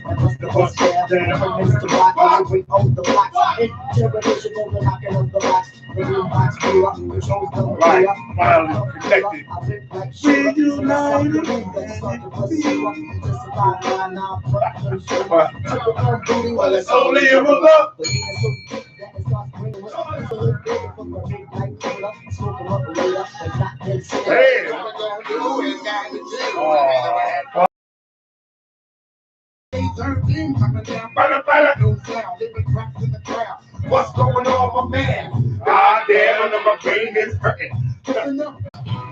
And bust the bus down. Mr. Block, we own the blocks. Intimidation over knocking up the locks. The room box blew up, controls don't Right, up. finally connected. We're united. Well, it's only a look. Hey. What's going on, my man? God damn, my brain is hurting.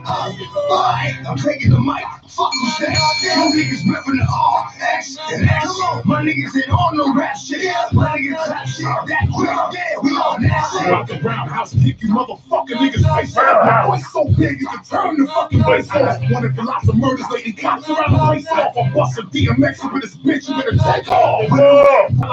I'm taking the mic. Fuck who's that? No niggas ripping the R, X, and X. My niggas ain't on no rap shit. My niggas trap shit. That quick. Yeah, we on that shit. Out the roundhouse, kick you motherfucking niggas face off. My voice so big you can turn the fucking place off. Wanted for lots of murders, lady cops around the place off. I'm busting DMX with this bitch, you better take off. A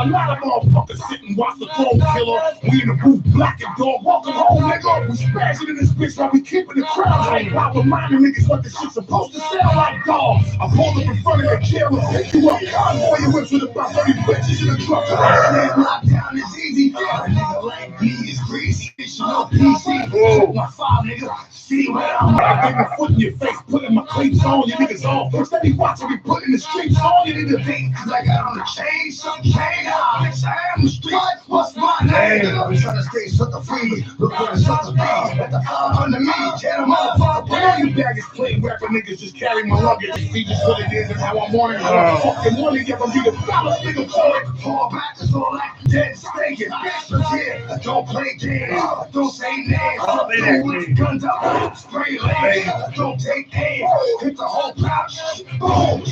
lot of motherfuckers sit and watch the throne killer. We in the booth, black and dog, welcome home, nigga. We smashing in this bitch while we keeping the crowd hype. I reminding niggas what this shit's supposed to sound like, dog. I pulled up in front of the camera, pick you up, convoy you with with about 30 bitches in the truck. Lockdown is easy. A nigga like me is crazy. This shit no PC. Check my file, nigga. See where I'm at. I get my foot in your face, putting my cleats on. You niggas all first. Let me watch me putting the streets on. You need to think, cause I got on the chain, some chain. Bitch, I am the street. What's my name? I'm trying to stay sucker free. Look where the sucker be. At the under me. Tell them motherfucker. But all you baggage playing rapper niggas just carry my luggage. See just what it is and how I'm on it. How I'm fucking money. Get from you to follow, nigga, for it. Fall back is all that dead stinking. I don't play games. I don't say names. Don't lift guns up. Spray legs. I don't take aim. Hit the whole pouch. Boom.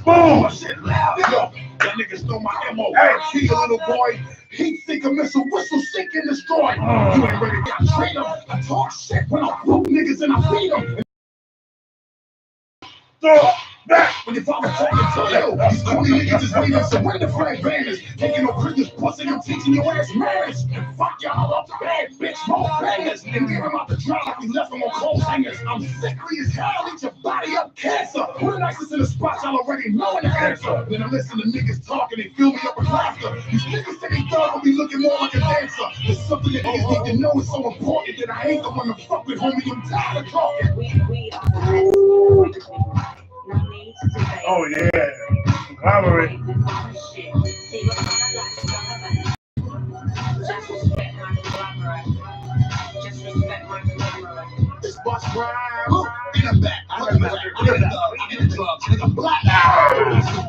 Boom. My shit loud. Yo, that niggas know my MO. Hey, see a little boy. Heat seeker missile, whistle, sink and destroy. You ain't ready to trade them. I talk shit when I whoop niggas and I beat them. Throw back when your father talking to you. These corny niggas just waiting surrender flag banners. Taking no prisoners, busting them, teaching your ass manners. And fuck y'all up the bad bitch, more bangers. And get them out the drum like we left them on cold hangers. I'm sickly as hell, eat your body up cancer. Who the nicest in the spot, y'all already knowing the answer. Then I listen to niggas talking, they fill me up with laughter. These niggas say they thought I'll be looking more like a dancer. There's something that niggas need to know is so important that I ain't the one to fuck with, homie. I'm tired of talking. We are the best. No need to debate. Oh yeah, conglomerate. Just respect my conglomerate. Just respect my conglomerate. This bus ride in the back. I remember in the drugs, nigga, black.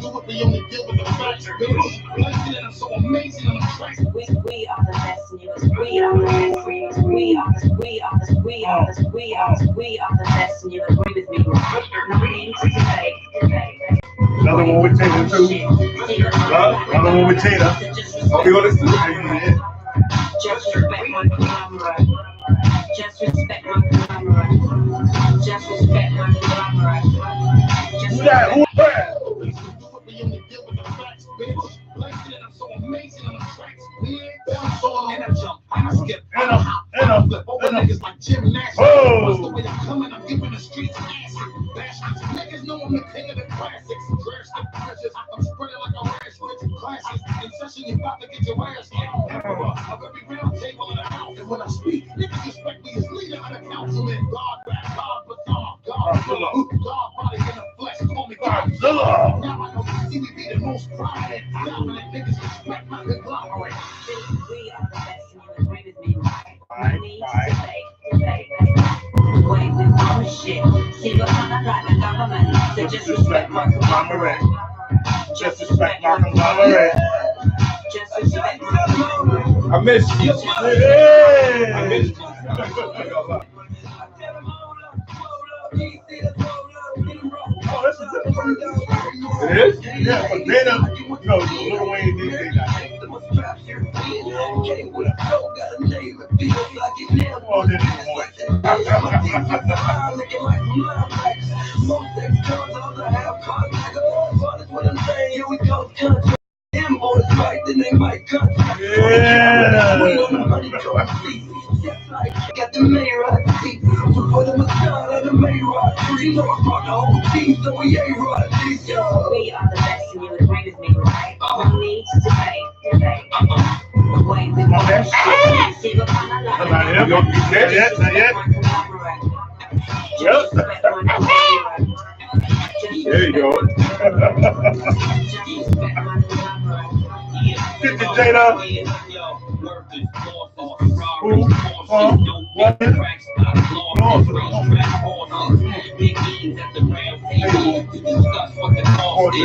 Do what we only deal with the facts, bitch. Blessed and I'm so amazing on the tracks. We are the best niggas. We are the best niggas. We are the best niggas. Agree with me. No need to debate. Another one with Tater too. Another one with Tater. Okay, what is this? Just respect my conglomerate. Just respect my conglomerate. Just respect my conglomerate. Just respect. Who's that? We only deal with the facts, bitch. Blessed and I'm so amazing on the tracks. We ain't down so and I jump, and I skip, and I hop, and I flip over niggas like gymnastics. What's the way I'm coming? I'm giving the streets acid. Bastards, niggas know I'm the king of the classics. Drastic pressures, I'm spreading like a rash with classes. In session, you about to get your ass kicked. Emperor of every round table in the house. And when I speak, niggas respect me as leader of the councilman. God back, God baton, God body in the flesh. Call me Godzilla. Now I know you see me be the most prominent, dominant niggas respect my conglomerate. We are the best niggas. Agree with me. No need to debate. Wait, we want shit. See what's on the right, the government. So just respect my conglomerate. Just respect my conglomerate. Just respect my conglomerate. I miss you. Hey. I miss you. Oh, that's a good one. It is? Yeah, but Dana, you know, Lil Wayne did say that. Oh, this is boy. Got the mayor out of the seat. to put him a gun on the Mayrod. You know I brought the whole team, so we ain't right. We are the best and you agree with me, right? No need to debate. The way we want to see what kind of Not yet. Yep. There you go. 50 Jada.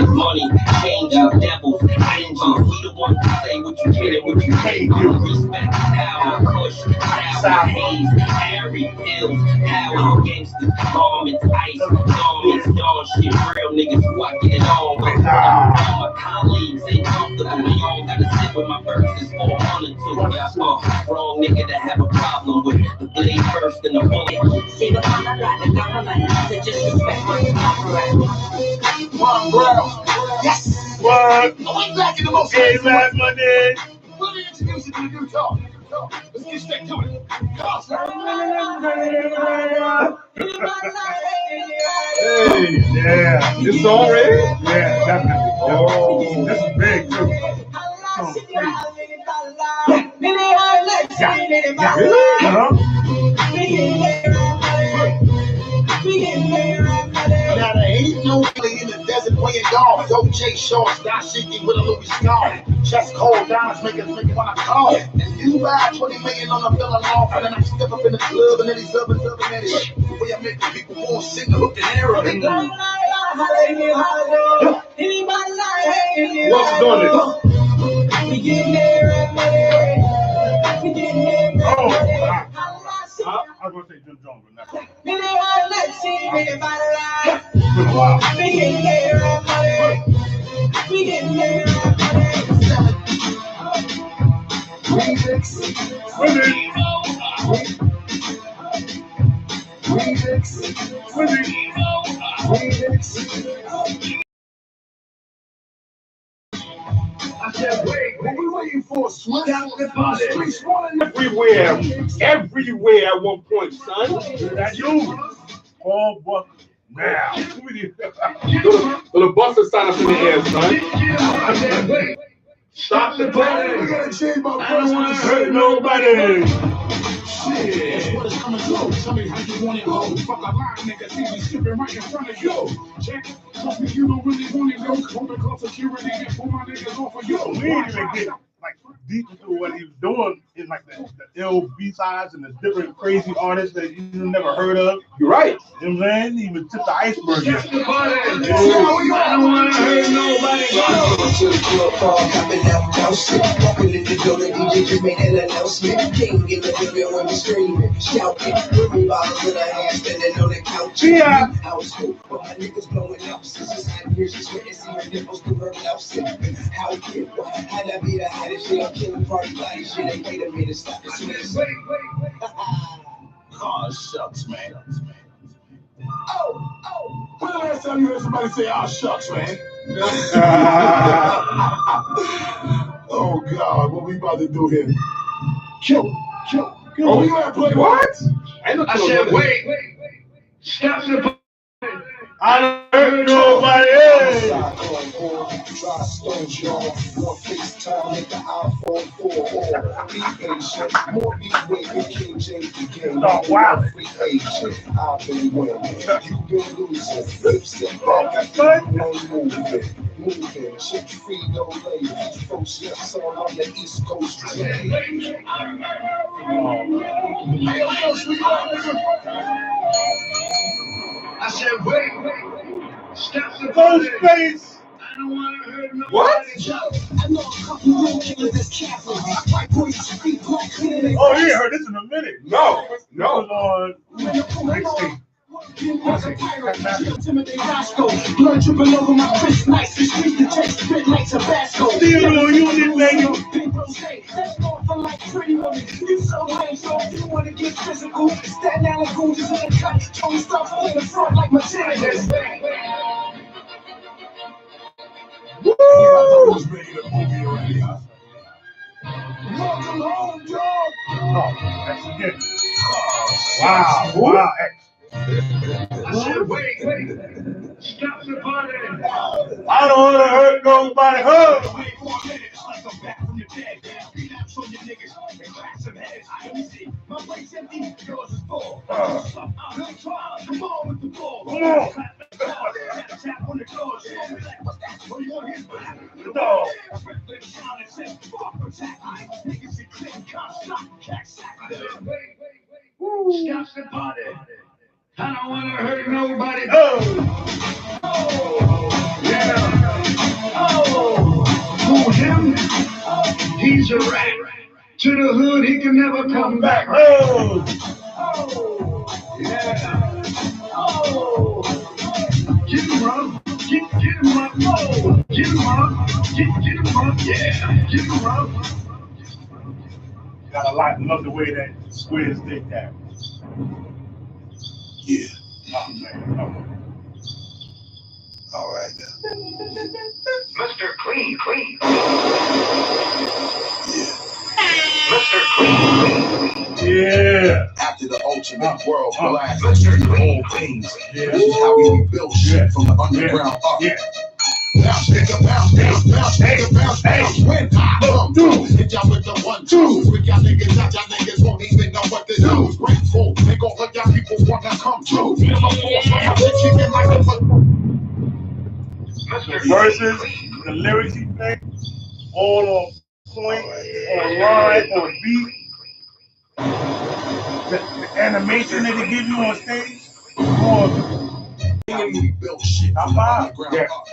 Money, change our devils, angels. We the ones who say what you get and what you can't do. Respect, power, push, sour, haze, Harry, Hills, power, gangsters, garments, ice, garments, dog shit, real niggas who I get it on with. All my colleagues ain't comfortable. They all gotta sit with my verses for a month or two. Wrong nigga to have a problem with the blade first and the bullet. See what kind of like the government to just respect my One Brown. Yes. What? We back in the most. Hey, man, money. Let me introduce you to the new talk. Let's get straight to it. Hey, yeah. This song ready? Yeah, definitely. Oh, this is big, too. Now there ain't no in the desert playing golf. Dope J shorts, die shaking with a Louis scarf. Chest cold, diamonds make me wanna call. You buy 20 million on a villain off, and then I step up in the club and then he's up and that shit. Where I make the people want to sing the hook and arrow. What's doing this? Oh, I was going to say Jim Jones, but not. Wow. I said, wait, what we waiting for? Swing out the body. Everywhere at one point, son. That's you. All but now. So the bus is signed up in the air, son. I said, wait. Stop the party. We gotta change my voice. I don't want to hurt nobody. Shit. That's what it's coming to. Tell me how you want it, ho. Fuck a line, nigga. See me skipping right in front of you. Check. Trust me, you don't really want it, yo. Hold the call security and pull my niggas off of you. We didn't even get like deep into what he was doing in like the ill B-sides and the different crazy artists that you never heard of. You're right. You know what I'm saying? He even tipped the iceberg. I don't want to hurt nobody. To the club, hopping out, bouncing. Walking in the building, DJ just made an announcement. King in the building when we screaming, shouting. Every bottle in her hand, standing on the couch. Yeah. I was cool, but my niggas blowing up. Sisters out here, she's sweating, see her nipples through her blouse. How it had I be the hottest shit, I'm killing party body shit. Ain't wait a minute, stop this mess. Wait. Oh, shucks, man. When the last time you heard somebody say, oh, shucks, man? Oh, God, what we about to do here? Kill. Oh, you gotta play What? I said, wait. Stop the party. I don't hurt nobody. Try stones, y'all. More FaceTime with the iPhone 4. Be patient. More leeway with King James again. Oh, wow. Free agent. I've been winning. You've been losing. Lips sit back. No moving. Chick free, no ladies. Folks, yes, all on the East Coast. I said, wait. Stop the Those face. I don't want to hurt nobody. What? I know a couple real killers that's careful. White boys speak black clear. Oh, you ain't heard this in a minute. No. This was on mixtape. Blood dripping over my wrist, nice and sweet. The taste spit like Tabasco. Still on unit, baby. That's going for like pretty women. You so lame, so if you want to get physical, Staten Island goons is in the cut. Tony Starks in the front like materials. Woo! Welcome home, dog. Oh, that's it. Wow, away for a minute. It's like I'm back from the dead. Relapse on your niggas and crack some heads. Let me see. My plate's empty, yours is full. Come on with the ball. Come on. Tap on the door. What's that? What do you want here? The dog. Niggas that couldn't come stop. Stop the party. I don't want to hurt nobody. Yeah. Who him? He's a rat. To the hood, he can never come back. Yeah. Get him up. Get him up. Get him up. Get him up. Yeah. Get him up. Got a lot. Love the way that squares did that. Yeah. Oh, man. All right now. Mr. Clean. Mr. Clean. Yeah. After the ultimate world blast, Mr. Clean. old things. This is how we rebuild shit from the underground up. Yeah. Bounce, nigga, bounce, nigga, bounce. When I come through, hit y'all with the 1-2. We got niggas out, y'all niggas won't even know what to do. Grateful, make all of y'all people wanna come true. The verses, the lyrics he played, all on point, on line, on beat. The animation that they give you on stage, We build shit from the underground Yeah. up.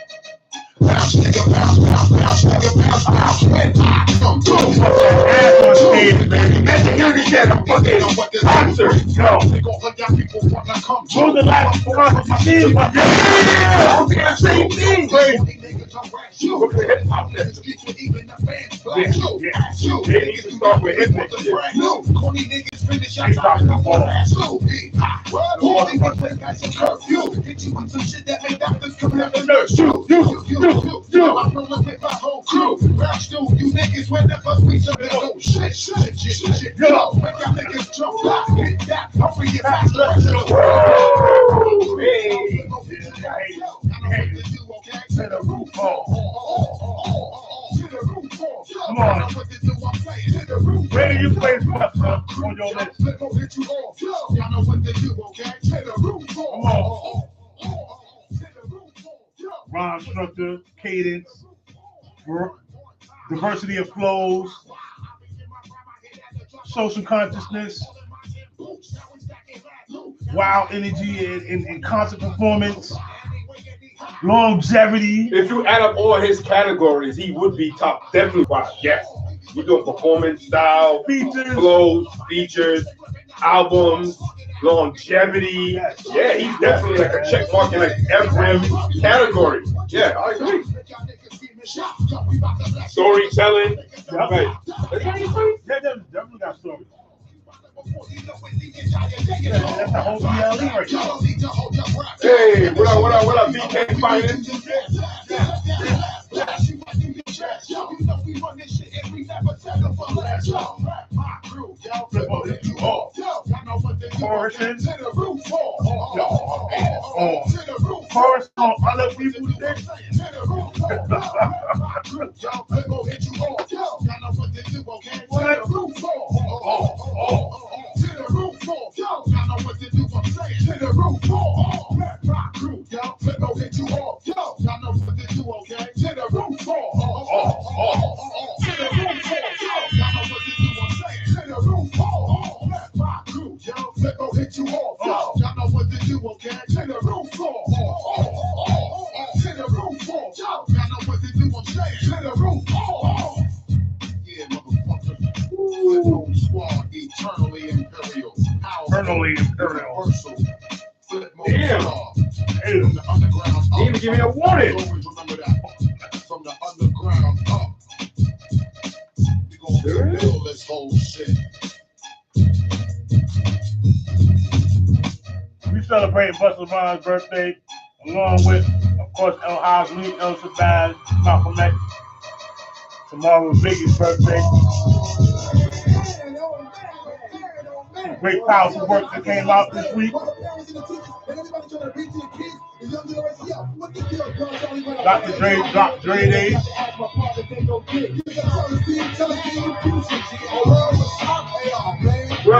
Bounce, nigga, bounce. When I come through, ass on stage, baby. That's the youngest that I'm fucking concert. Yo, make all of y'all people wanna come those are the last concert you see. Yeah, same thing, baby. Look at the hip hop list. Even the fans blast you. Yeah. They need to start with hip hop. Corny niggas finish out the ball. All these niggas got some curfew. Hit you with some shit that make doctors come out the nurse. I'm rolling with my whole crew. Bounce you niggas when the bus we jump. Oh shit. Yo, make y'all niggas jump back. Hit that. Hurry it back. To the roof Come on. Where do you play Buss on your list? Y'all know what to do, okay? Come on. Rhyme structure, cadence, diversity of flows, social consciousness, wild energy in concert performance, longevity. If you add up all his categories, he would be top. Definitely 5. Yes. We're doing performance style, Features. flows, features, albums, longevity. Yeah, he's definitely like a check mark in like every category. Yeah, I agree. Storytelling. Right. Yeah, definitely got stories. Yeah, that's the whole BLE right there. Hey, what up, BK Finance? Choruses. Chorus on other people's shit. Eternally imperial. Damn. From the underground up. He even give me a warning. Always remember that. From the underground up. We gonna build this whole shit. We celebrate BussaBuss' birthday, along with, of course, El Hosni, El Shabazz, Malcolm X. Tomorrow's Biggie's birthday. Great powerful work that came out this week. Dr. Dre dropped Dre Days. Well,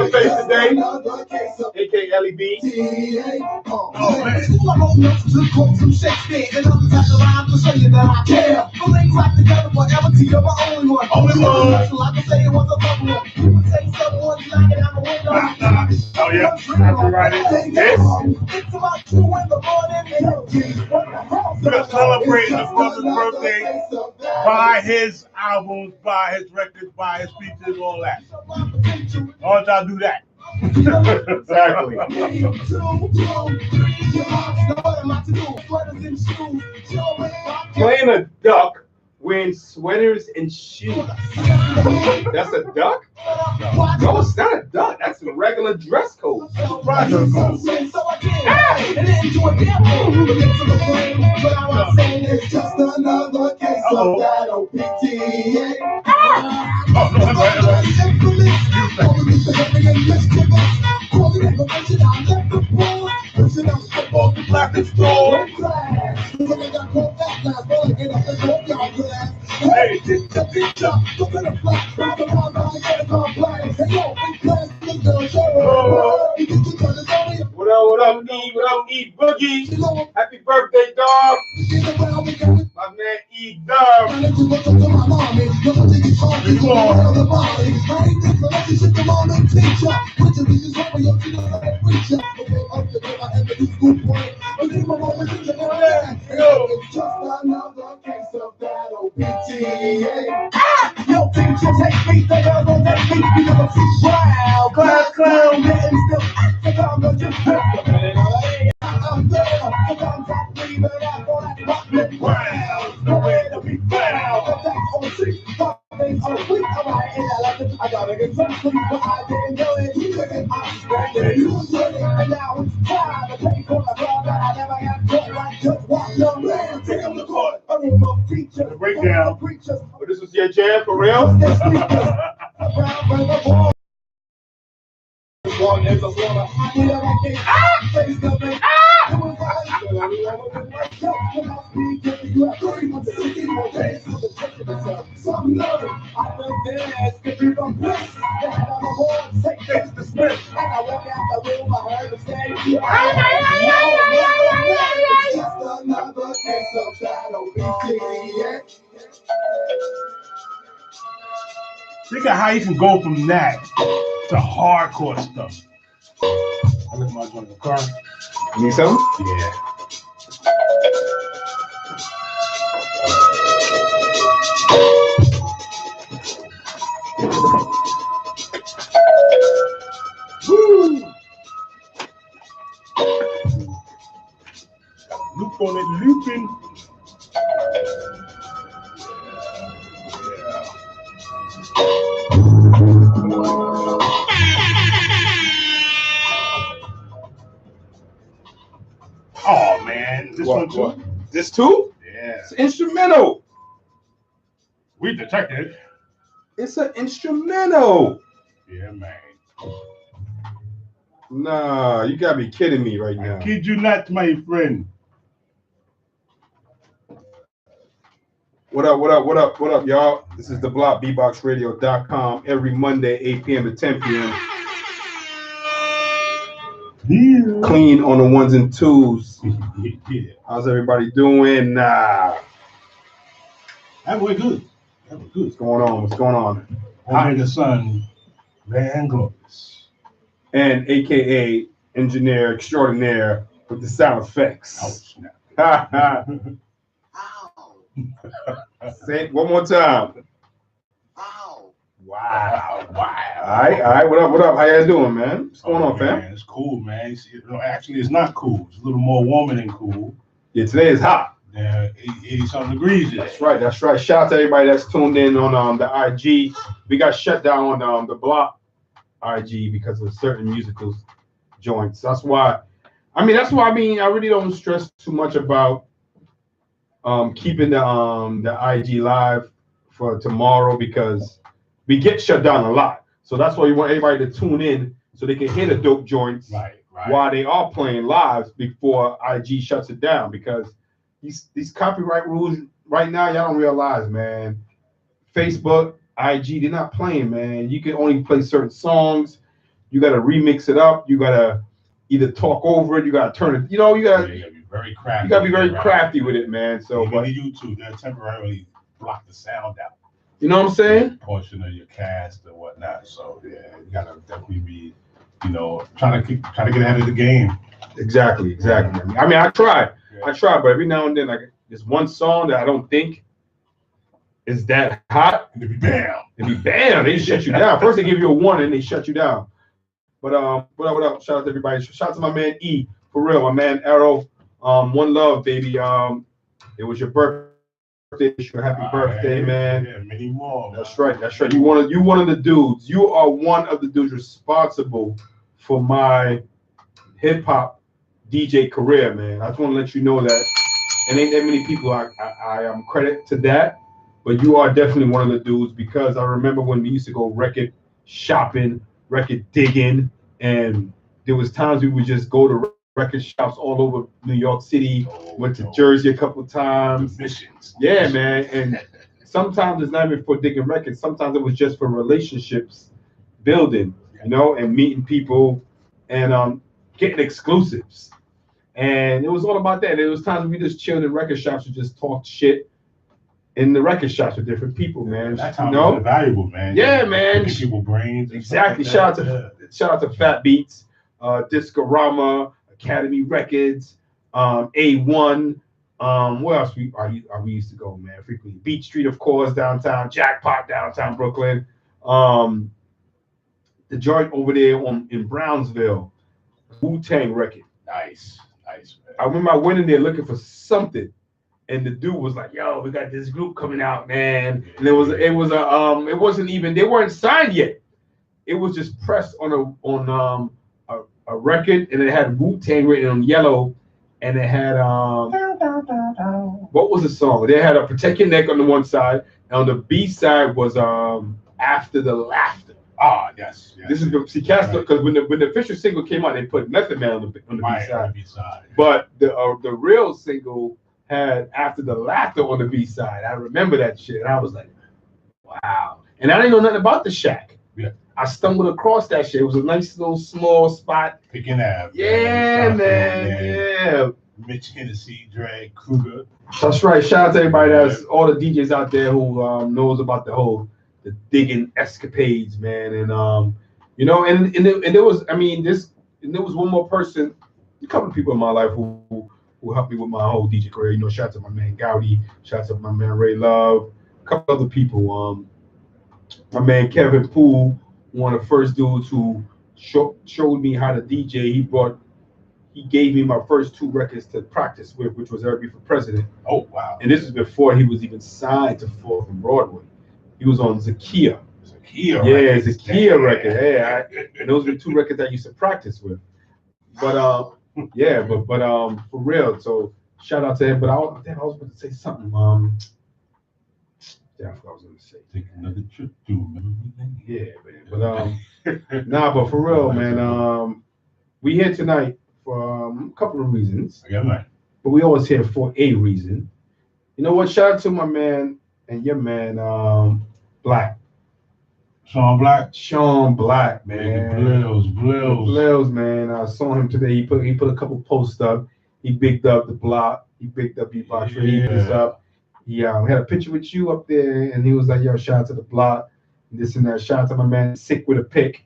face today, aka LEB. Oh, man. I'm old enough to quote from Shakespeare and other types of rhymes to show you that I care. Feelings like together forever till you're my only one. Only one. So I can say it was a couple one. People say someone's knocking out the window. Oh, yeah. Copyrighted. Yes. It's about 2 in the morning. We're celebrating the brother's birthday. Buy his albums, buy his records, buy his features, all that. Why don't y'all do that? Exactly. Playing a duck wearing sweaters and shoes. That's a duck? No, it's not a duck. That's a regular dress code. Roger goes. What up, E? What up, E Boogie? Happy birthday, dog. My man E Dub. Yo, picture take me, they are gonna take me because I'm too wild. Class clown, getting still. I'm gonna just I'm there, sometimes I breathe and I thought I'd rock it wild. Nowhere to be found. Attack on the street, things on the fleet. I'm right in that. I gotta get some sleep, but I didn't know it. I'm standing, you said it, and now it's time to pay for the blood that I never got caught. Like just walk the man, take him to court. A room of features, The breakdown. But this was your jam for real? Think of how you can go from that to hardcore stuff. I left my joint in the car. You need something? Yeah. Woo! Loop on it, looping. Oh man, this one too. What? This too? Yeah. It's instrumental. We detected. It's an instrumental. Yeah, man. Nah, you gotta be kidding me right now. I kid you not, my friend. What up, y'all? This is the block, bboxradio.com, every Monday, 8 p.m. to 10 p.m. Yeah. Clean on the ones and twos. Yeah. How's everybody doing? That was good. That was good. What's going on? What's going on? Hot in the sun, man, glorious. And AKA engineer extraordinaire with the sound effects. Oh, snap. Say it one more time. Wow. Wow. All right. What up? How y'all doing, man? What's going on, fam? Man, it's cool, man. Actually, it's not cool. It's a little more warmer than cool. Yeah, today is hot. Yeah, 80-something degrees today. That's right. Shout out to everybody that's tuned in on the IG. We got shut down on the block IG because of certain musical joints. That's why I really don't stress too much about keeping the IG live for tomorrow because we get shut down a lot. So that's why we want everybody to tune in so they can hear the dope joints while they are playing live before IG shuts it down, because these copyright rules right now, y'all don't realize, man. Facebook, IG, they're not playing, man. You can only play certain songs. You gotta remix it up. You gotta either talk over it. You gotta turn it. You know, you gotta be very crafty. You gotta be very crafty with it, man. So, even but the YouTube, they'll temporarily block the sound out. you know what I'm saying? Portion of your cast and whatnot. So yeah, you gotta definitely be, trying to get ahead of the game. Exactly. I mean, I try, but every now and then, like, there's one song that I don't think is that hot, And to be bam. they shut you down. First they give you a warning, they shut you down. But what up? Shout out to everybody. Shout out to my man E, for real, my man Arrow. One love, baby. It was your birthday. Happy birthday, man. Yeah, many more. That's right. You one of the dudes. You are one of the dudes responsible for my hip hop DJ career, man. I just want to let you know that. And ain't that many people I credit to that, but you are definitely one of the dudes, because I remember when we used to go record shopping, record digging, and there was times we would just go to record shops all over New York City. Went to Jersey a couple of times. Missions. Yeah, man. And sometimes it's not even for digging records. Sometimes it was just for relationships building, and meeting people and getting exclusives. And it was all about that. There was times we just chilled in record shops and just talked shit in the record shops with different people, man. That's how valuable, man. Yeah, man. People brains. Exactly. Like shout out to Fat Beats, Discorama, Academy Records, A1. Where else we used to go, man? Frequently, Beach Street, of course, downtown, Jackpot, downtown Brooklyn. The joint over there in Brownsville, Wu-Tang record. Nice, man. I remember I went in there looking for something, and the dude was like, "Yo, we got this group coming out, man." And it wasn't even, they weren't signed yet. It was just pressed on a record, and it had Wu-Tang written on yellow, and it had what was the song? They had a Protect Your Neck on the one side, and on the B side was After the Laughter. Ah, yes. This is because when the official single came out, they put Method Man on the B side. But the real single had After the Laughter on the B side. I remember that shit, and I was like, wow. And I didn't know nothing about the Shack. Yeah. I stumbled across that shit. It was a nice little small spot. Picking Ave. Yeah, man. Yeah. Mitch Hennessy, Dre, Kruger. That's right. Shout out to everybody all the DJs out there who knows about the digging escapades, man. And and there was, there was one more person, a couple of people in my life who helped me with my whole DJ career. Shout out to my man Gowdy, shout out to my man Ray Love, a couple other people. My man Kevin Poole, one of the first dudes who showed me how to DJ. He gave me my first 2 records to practice with, which was Eric B. for President. Oh, wow. And this is before he was even signed to 4th and Broadway. He was on Zakia. Yeah, Zakia record. Yeah, and those were the 2 records I used to practice with. But but for real. So shout out to him. But I was going to say something. Yeah, I forgot what I was going to say. Take another trip through. Yeah, man. But but for real, man. We here tonight for a couple of reasons. I got mine. But we always here for a reason. You know what? Shout out to my man and your man, Black. Sean Black, man. Blills, man. I saw him today. He put a couple posts up. He bigged up the block. He bigged up B.I.G. He put this up. He had a picture with you up there, and he was like, "Yo, shout out to the block, and this and that." Shout out to my man Sick with a Pick.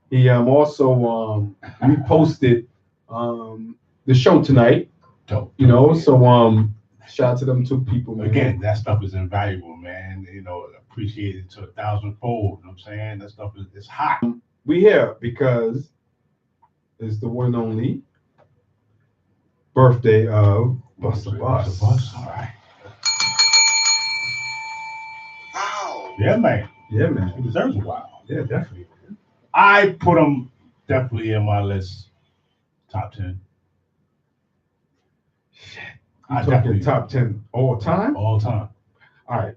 He also reposted the show tonight. Dope. So shout out to them 2 people, man. Again, that stuff is invaluable, man. Appreciated to 1,000-fold. You know what I'm saying? That stuff is hot. We here because it's the one and only birthday of BussaBuss. All right. Wow. Yeah, man. He deserves a wow. Yeah, definitely. I put him definitely in my list. Top 10. Shit. I'm talking top 10 all time? All time. All right.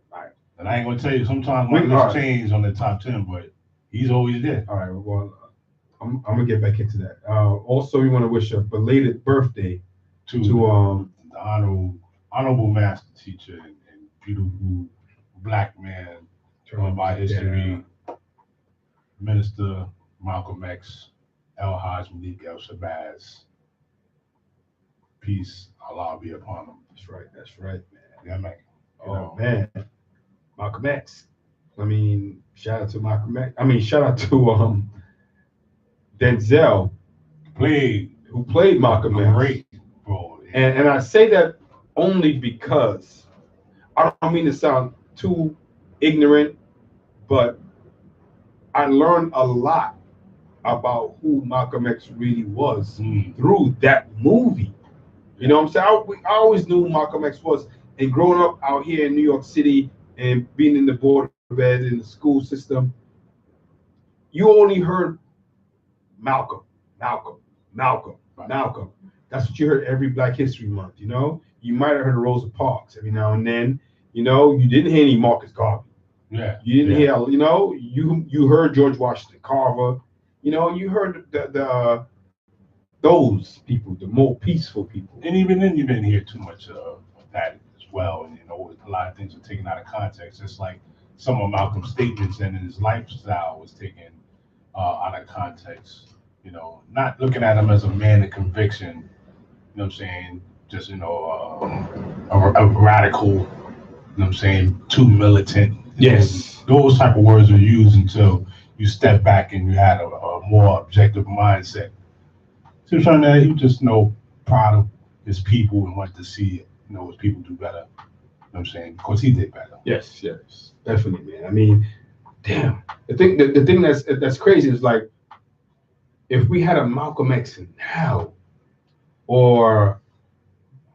And I ain't gonna tell you, sometimes my list change on the top 10, but he's always there. All right, well, I'm gonna get back into that. Also, we want to wish a belated birthday to the honorable master teacher and beautiful Black man, by history, Minister Malcolm X, El Hajj Malik El Shabazz. Peace, Allah be upon them. That's right, man. Yeah, man. Oh man, Malcolm X. I mean, shout out to Malcolm X. I mean, shout out to Denzel, who played Malcolm X. Great, bro. And I say that only because I don't mean to sound too ignorant, but I learned a lot about who Malcolm X really was through that movie. You know what I'm saying? I always knew who Malcolm X was. And growing up out here in New York City and being in the board of ed in the school system, you only heard Malcolm. That's what you heard every Black History Month, you know? You might have heard of Rosa Parks every now and then. You know, you didn't hear any Marcus Garvey. Yeah. You didn't hear, you know, you heard George Washington Carver. You know, you heard those people, the more peaceful people. And even then, you didn't hear too much of that as well. And, you know, a lot of things were taken out of context. Just like some of Malcolm's statements and his lifestyle was taken out of context. You know, not looking at him as a man of conviction, you know what I'm saying? Just, you know, a radical, you know what I'm saying, too militant. Yes. Those type of words are used until you step back and you had a more objective mindset. So he was just, you know, proud of his people and wanted to see, you know, his people do better. You know what I'm saying? Because he did better. Yes, definitely, man. I mean, damn. The thing that's crazy is like, if we had a Malcolm X now, or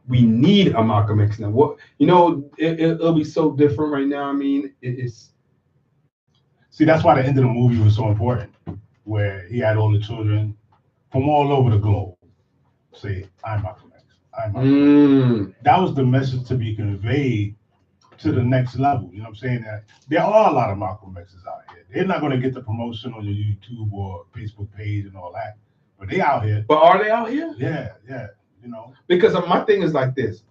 we need a Malcolm X now, what, you know, it'll be so different right now. I mean, it's. See, that's why the end of the movie was so important, where he had all the children from all over the globe say, I'm Malcolm X. I'm Malcolm X. That was the message to be conveyed to the next level. You know what I'm saying? That there are a lot of Malcolm X's out here. They're not going to get the promotion on your YouTube or Facebook page and all that, but they out here. But are they out here? Yeah. You know, because my thing is like this: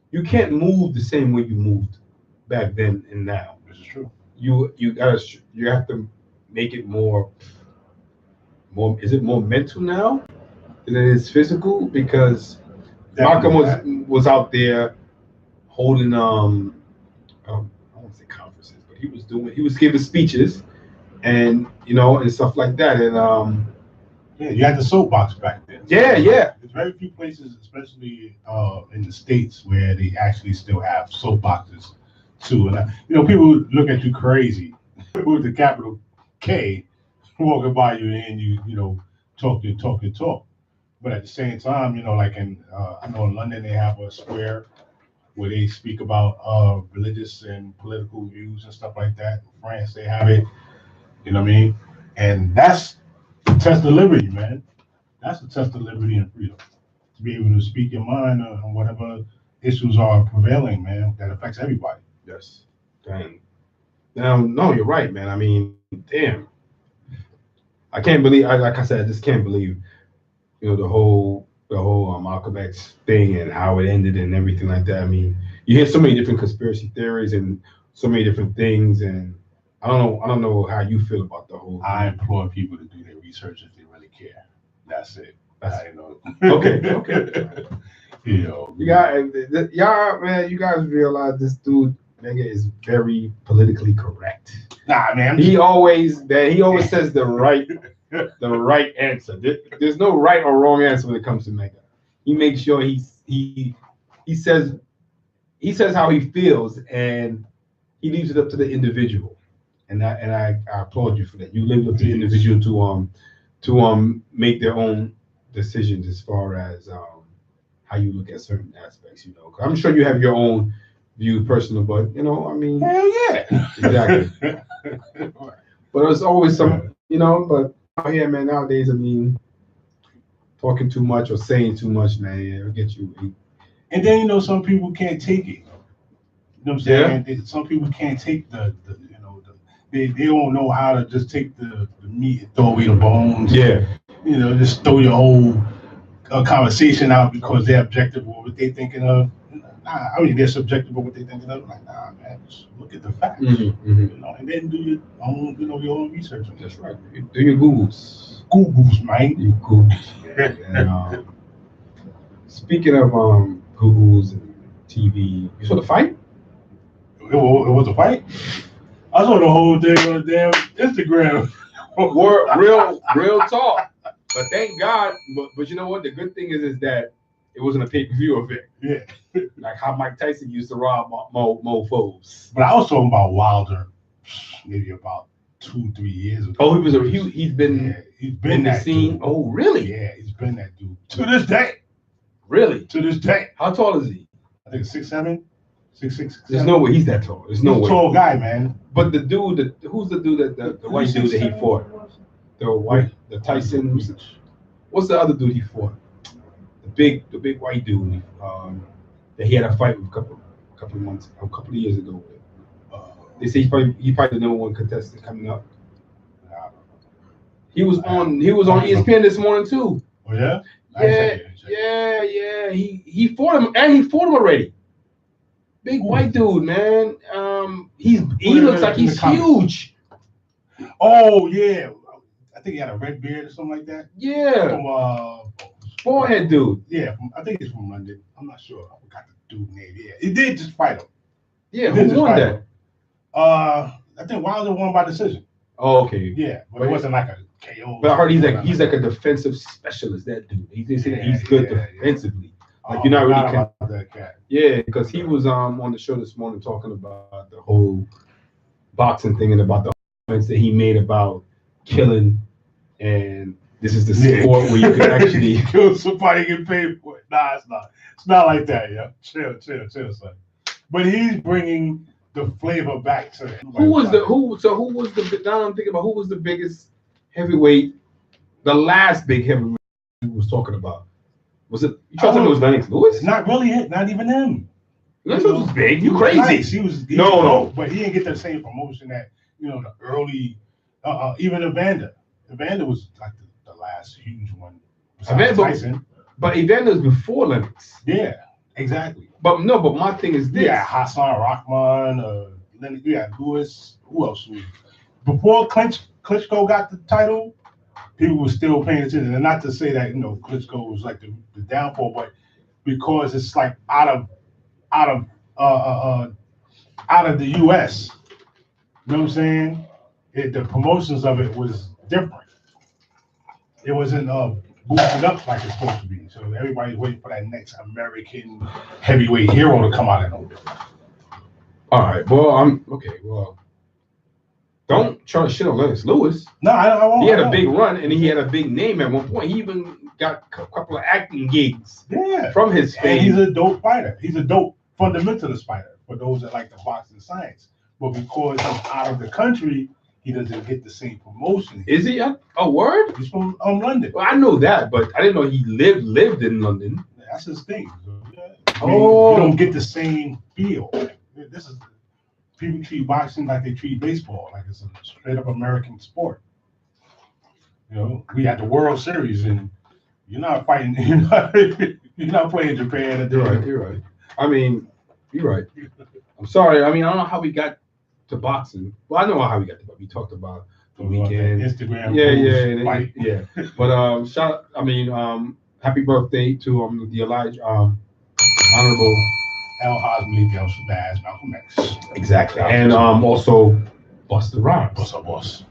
you can't move the same way you moved back then and now. This is true. You have to make it more. Is it more mental now than it is physical? Because Malcolm was out there holding I won't say conferences, but he was giving speeches, and you know, and stuff like that, and yeah, you had the soapbox back then. Yeah. There's very few places, especially in the States, where they actually still have soapboxes too. And you know, people look at you crazy with the capital K walking by you and you know, talk. But at the same time, you know, like I know in London they have a square where they speak about religious and political views and stuff like that. In France they have it, you know what I mean? And that's a test of liberty, man. That's a test of liberty and freedom. To be able to speak your mind on whatever issues are prevailing, man, that affects everybody. Yes. Dang. No, you're right, man. I mean, damn. I can't believe, like I said, I just can't believe, you know, the whole Malcolm X thing and how it ended and everything like that. I mean, you hear so many different conspiracy theories and so many different things, and I don't know how you feel about the whole thing. I implore people to do their research if they really care. That's it. Okay. You know, y'all, man, you guys realize this dude, nigga, is very politically correct. Nah, man. He always says the right answer. There's no right or wrong answer when it comes to Mega. He makes sure he says how he feels, and he leaves it up to the individual. And I applaud you for that. You leave it up to the individual to make their own decisions as far as how you look at certain aspects. You know, I'm sure you have your own view, personal, but you know, I mean, hell yeah, exactly. But there's always some, you know. But out here, man, nowadays, I mean, talking too much or saying too much, man, it'll get you. And then, you know, some people can't take it. You know what I'm saying? Some people can't take the you know, they don't know how to just take the meat and throw away the bones. Yeah. You know, just throw your whole conversation out because they're objective or what they're thinking of. nah, I mean, they're subjective about what they think of. Like, nah, man, just look at the facts. Mm-hmm. And then do your own, your own research on That's right. Do your Googles. Googles, man. Your Googles. And speaking of Googles and TV, you saw the fight? It was a fight. I saw the whole thing on the damn Instagram. real talk. But thank God. But you know what? The good thing is that it wasn't a pay-per-view event. Yeah. Like how Mike Tyson used to rob mofos. But I was talking about Wilder maybe about 2-3 years ago. Oh, he's been in the scene. Dude. Oh, really? Yeah, he's been that dude to this day. Really? To this day. How tall is he? I think 6'7", 6'6". There's no way he's that tall. There's no way. He's a tall guy, man. But the dude, who's the dude that the white dude that he fought? The Tyson. What's the other dude he fought? The big white dude that he had a fight with a couple of years ago. They say he's probably the #1 contestant coming up. He was on ESPN this morning too. Oh yeah? Yeah. He fought him and he fought him already. Big white dude, man. He looks like he's huge. Oh yeah. I think he had a red beard or something like that. Yeah. From forehead dude. Yeah, I think he's from London. I'm not sure. I forgot the dude's name. Yeah, he did just fight him. Yeah, who won that? I think Wilder won by decision. Oh, okay. Yeah, but it wasn't like a KO. But I heard he's like a defensive specialist. That dude. He's good defensively. Like you're not really about that cat. Yeah, because he was on the show this morning talking about the whole boxing thing and about the comments that he made about killing, and this is the sport where you can actually kill somebody, get paid for it. Nah, it's not. It's not like that, yeah. Chill, son. But he's bringing the flavor back to it. Who was the biggest heavyweight, the last big heavyweight he was talking about? Was it? You trying to think it was Lennox Lewis? Not really. Not even him. Lennox Lewis was big. You crazy? Nice. He was no. But he didn't get the same promotion that the early. Even Evander. Evander was like the last huge one. Tyson. But Evander's before Lennox. Yeah, exactly. But my thing is this. Yeah, Hassan Rahman. Lewis. Who else? Before Klitschko got the title, people were still paying attention. And not to say that Klitschko was like the downfall, but because it's like out of the U.S. You know what I'm saying? The promotions of it was different. It wasn't boosted up like it's supposed to be. So everybody's waiting for that next American heavyweight hero to come out of nowhere. All right. Well, Well, don't try to shit on Lennox Lewis. No, I won't. He had a big run and he had a big name at one point. He even got a couple of acting gigs. Yeah. From his fame. And he's a dope fighter. He's a dope fundamentalist fighter for those that like the boxing science. But because he's out of the country, he doesn't get the same promotion. Is he a word? He's from London. Well, I know that, but I didn't know he lived in London. That's his thing. You don't get the same feel. This is people treat boxing like they treat baseball, like it's a straight up American sport. We had the World Series, and you're not fighting. You're not playing Japan. You're right. I mean, you're right. I'm sorry. I mean, I don't know how we got to boxing. Well, I know how we got to. We talked about the weekend, Instagram, yeah. But happy birthday to the Elijah, Honorable Al Hazmi, El Shabazz, Malcolm X. Exactly, and also Busta Rhymes. BussaBuss.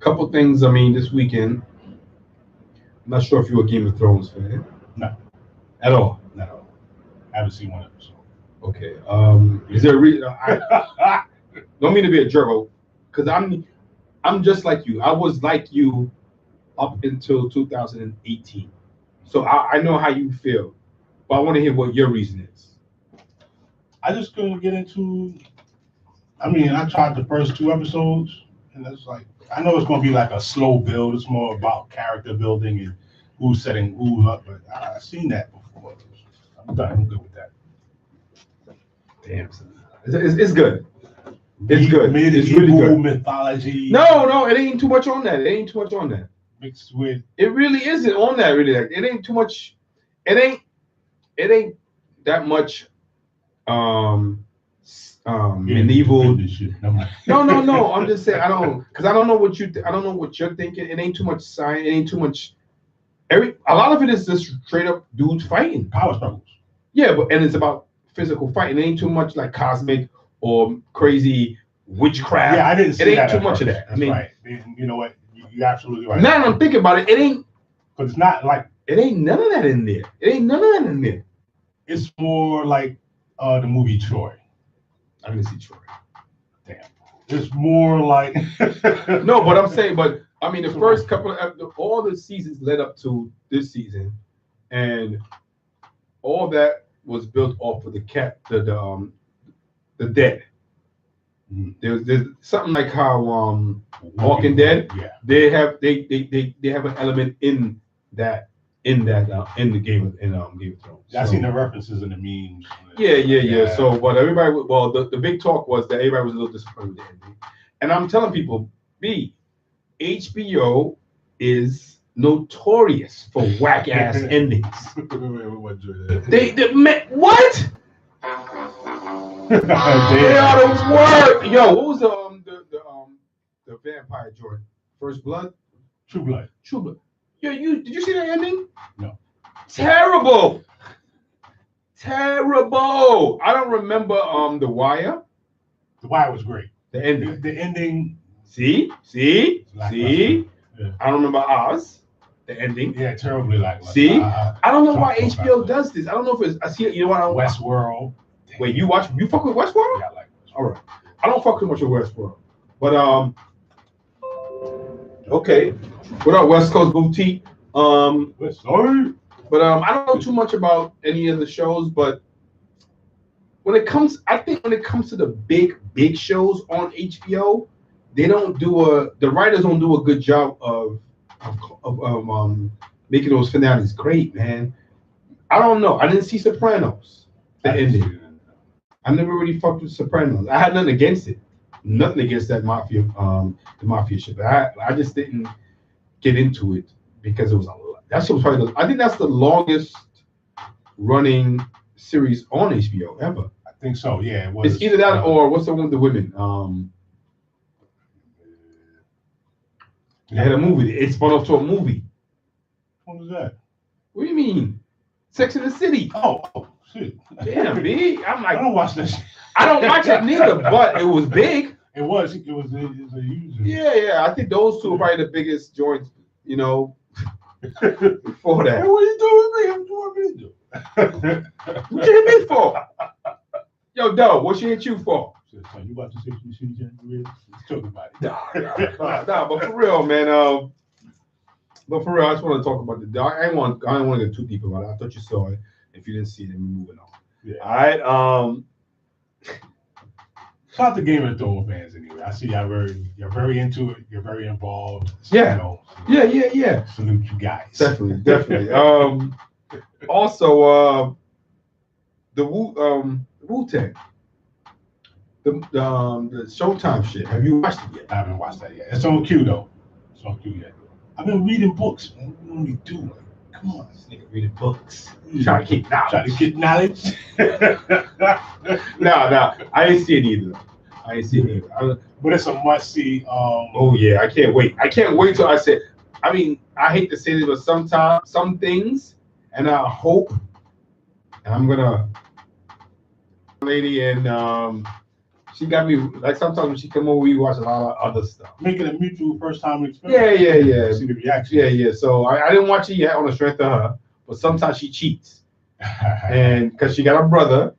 Couple things. This weekend. I'm not sure if you're a Game of Thrones fan. No, at all. Not at all. I haven't seen one episode. Okay. Is there a reason? I don't mean to be a jerk, because I'm just like you. I was like you up until 2018. So I know how you feel, but I want to hear what your reason is. I just couldn't get into. I tried the first 2 episodes, and it's like I know it's going to be like a slow build. It's more about character building and who's setting who up. But I've seen that before. I'm done. I'm good with that. Damn, it's good. It's good. It's really good. Mythology. No, it ain't too much on that. Mixed with. It really isn't on that. Really, it ain't too much. It ain't that much medieval. This shit. I'm like- No. I'm just saying I don't know what I don't know what you're thinking. It ain't too much science. It ain't too much. A lot of it is just straight up dudes fighting. Power struggles. Yeah, and it's about physical fighting. It ain't too much like cosmic or crazy witchcraft. Yeah, I didn't see it ain't that too at much first. of that. That's right. You know what? You're absolutely right. Now that I'm thinking about it, it ain't. But it's not like It ain't none of that in there. It ain't none of that in there. it's more like the movie Troy. I didn't see Troy. Damn. It's more like No, but I'm saying, but I mean, the first couple of all the seasons led up to this season, and all that was built off of the dead. There's something like how Walking Dead. Yeah. They have an element in the Game of Thrones. I seen the references in the memes. Yeah. So, but everybody, the big talk was that everybody was a little disappointed with the ending, and I'm telling people, HBO is notorious for whack ass endings. What? They are the worst. Yo, what was the vampire joint? First Blood? True Blood. Yo, did you see that ending? No. Terrible. I don't remember The Wire. The Wire was great. The ending. The ending. See? Yeah. I don't remember Oz. The ending. Yeah, terribly lackluster. See? I don't know why Talk HBO about does this. I don't know if it's. I see it. You know what? Westworld. Wait, you fuck with Westworld? Yeah, I like Westworld. All right. I don't fuck too much with Westworld. But okay. What up, West Coast Boutique? Sorry. But I don't know too much about any of the shows, but I think when it comes to the big shows on HBO, the writers don't do a good job of making those finales great, man. I don't know. I didn't see Sopranos. The ending. I never really fucked with Sopranos. I had nothing against it. Nothing against that mafia, the mafia shit. But I just didn't get into it because it was I think that's the longest running series on HBO ever. I think so. Yeah, it was. It's either that or what's the one with the women? They had a movie. It spun off to a movie. What was that? What do you mean? Sex in the City. Oh shit. Damn, B. I'm like, I don't watch that shit. I don't watch it neither, but it was big. It was a user. Yeah. I think those two are probably the biggest joints, before that. Hey, what are you doing with me? I'm doing what you do. What you hit me for? Yo, Doe, what she hit you for? So you about to say some shit you talk about it. Nah, but for real, man. I just want to talk about the dog. I don't want to get too deep about it. I thought you saw it. If you didn't see it, then we're moving on. Yeah. All right. Shout out to Game of Thrones fans anyway. I see you're very into it. You're very involved. Yeah. Yeah. Salute you guys. Definitely. Also, the Wu-Tang, the Showtime shit. Have you watched it yet? I haven't watched that yet. It's on queue though. It's on queue yet. I've been reading books, man. What do you want me to do? Like, come on, this nigga reading books. Trying to get knowledge. Trying to get knowledge. Nah. I ain't see it either. But it's a must see. Oh yeah, I can't wait. I can't wait till I say. I mean, I hate to say this, but sometimes some things, and I hope, and I'm gonna, lady, and she got me like sometimes when she come over, we watch a lot of other stuff. Make it a mutual first time experience. Yeah. See the reaction. Yeah. So I didn't watch it yet on the strength of her, but sometimes she cheats, and because she got a brother.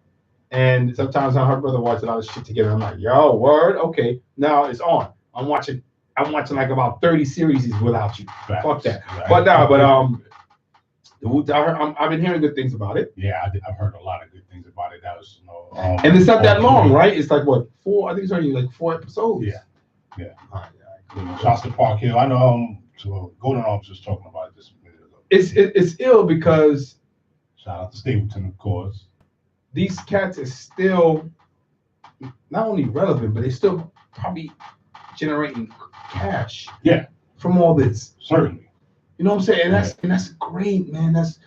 And sometimes her brother watch a lot of shit together. I'm like, yo, word, okay. Now it's on. I'm watching like about 30 series without you. Right. Fuck that. Right. But I've been hearing good things about it. Yeah, I've heard a lot of good things about it. That was, and it's not that long, right? It's like what, 4? I think it's only like 4 episodes. Yeah. All right. Shouts to Park Hill. I know. So Golden Arms was talking about this a minute ago. It's ill because shout out to Stapleton, of course. These cats are still not only relevant, but they still probably generating cash. Yeah. From all this. Certainly. You know what I'm saying? And that's great, man. That's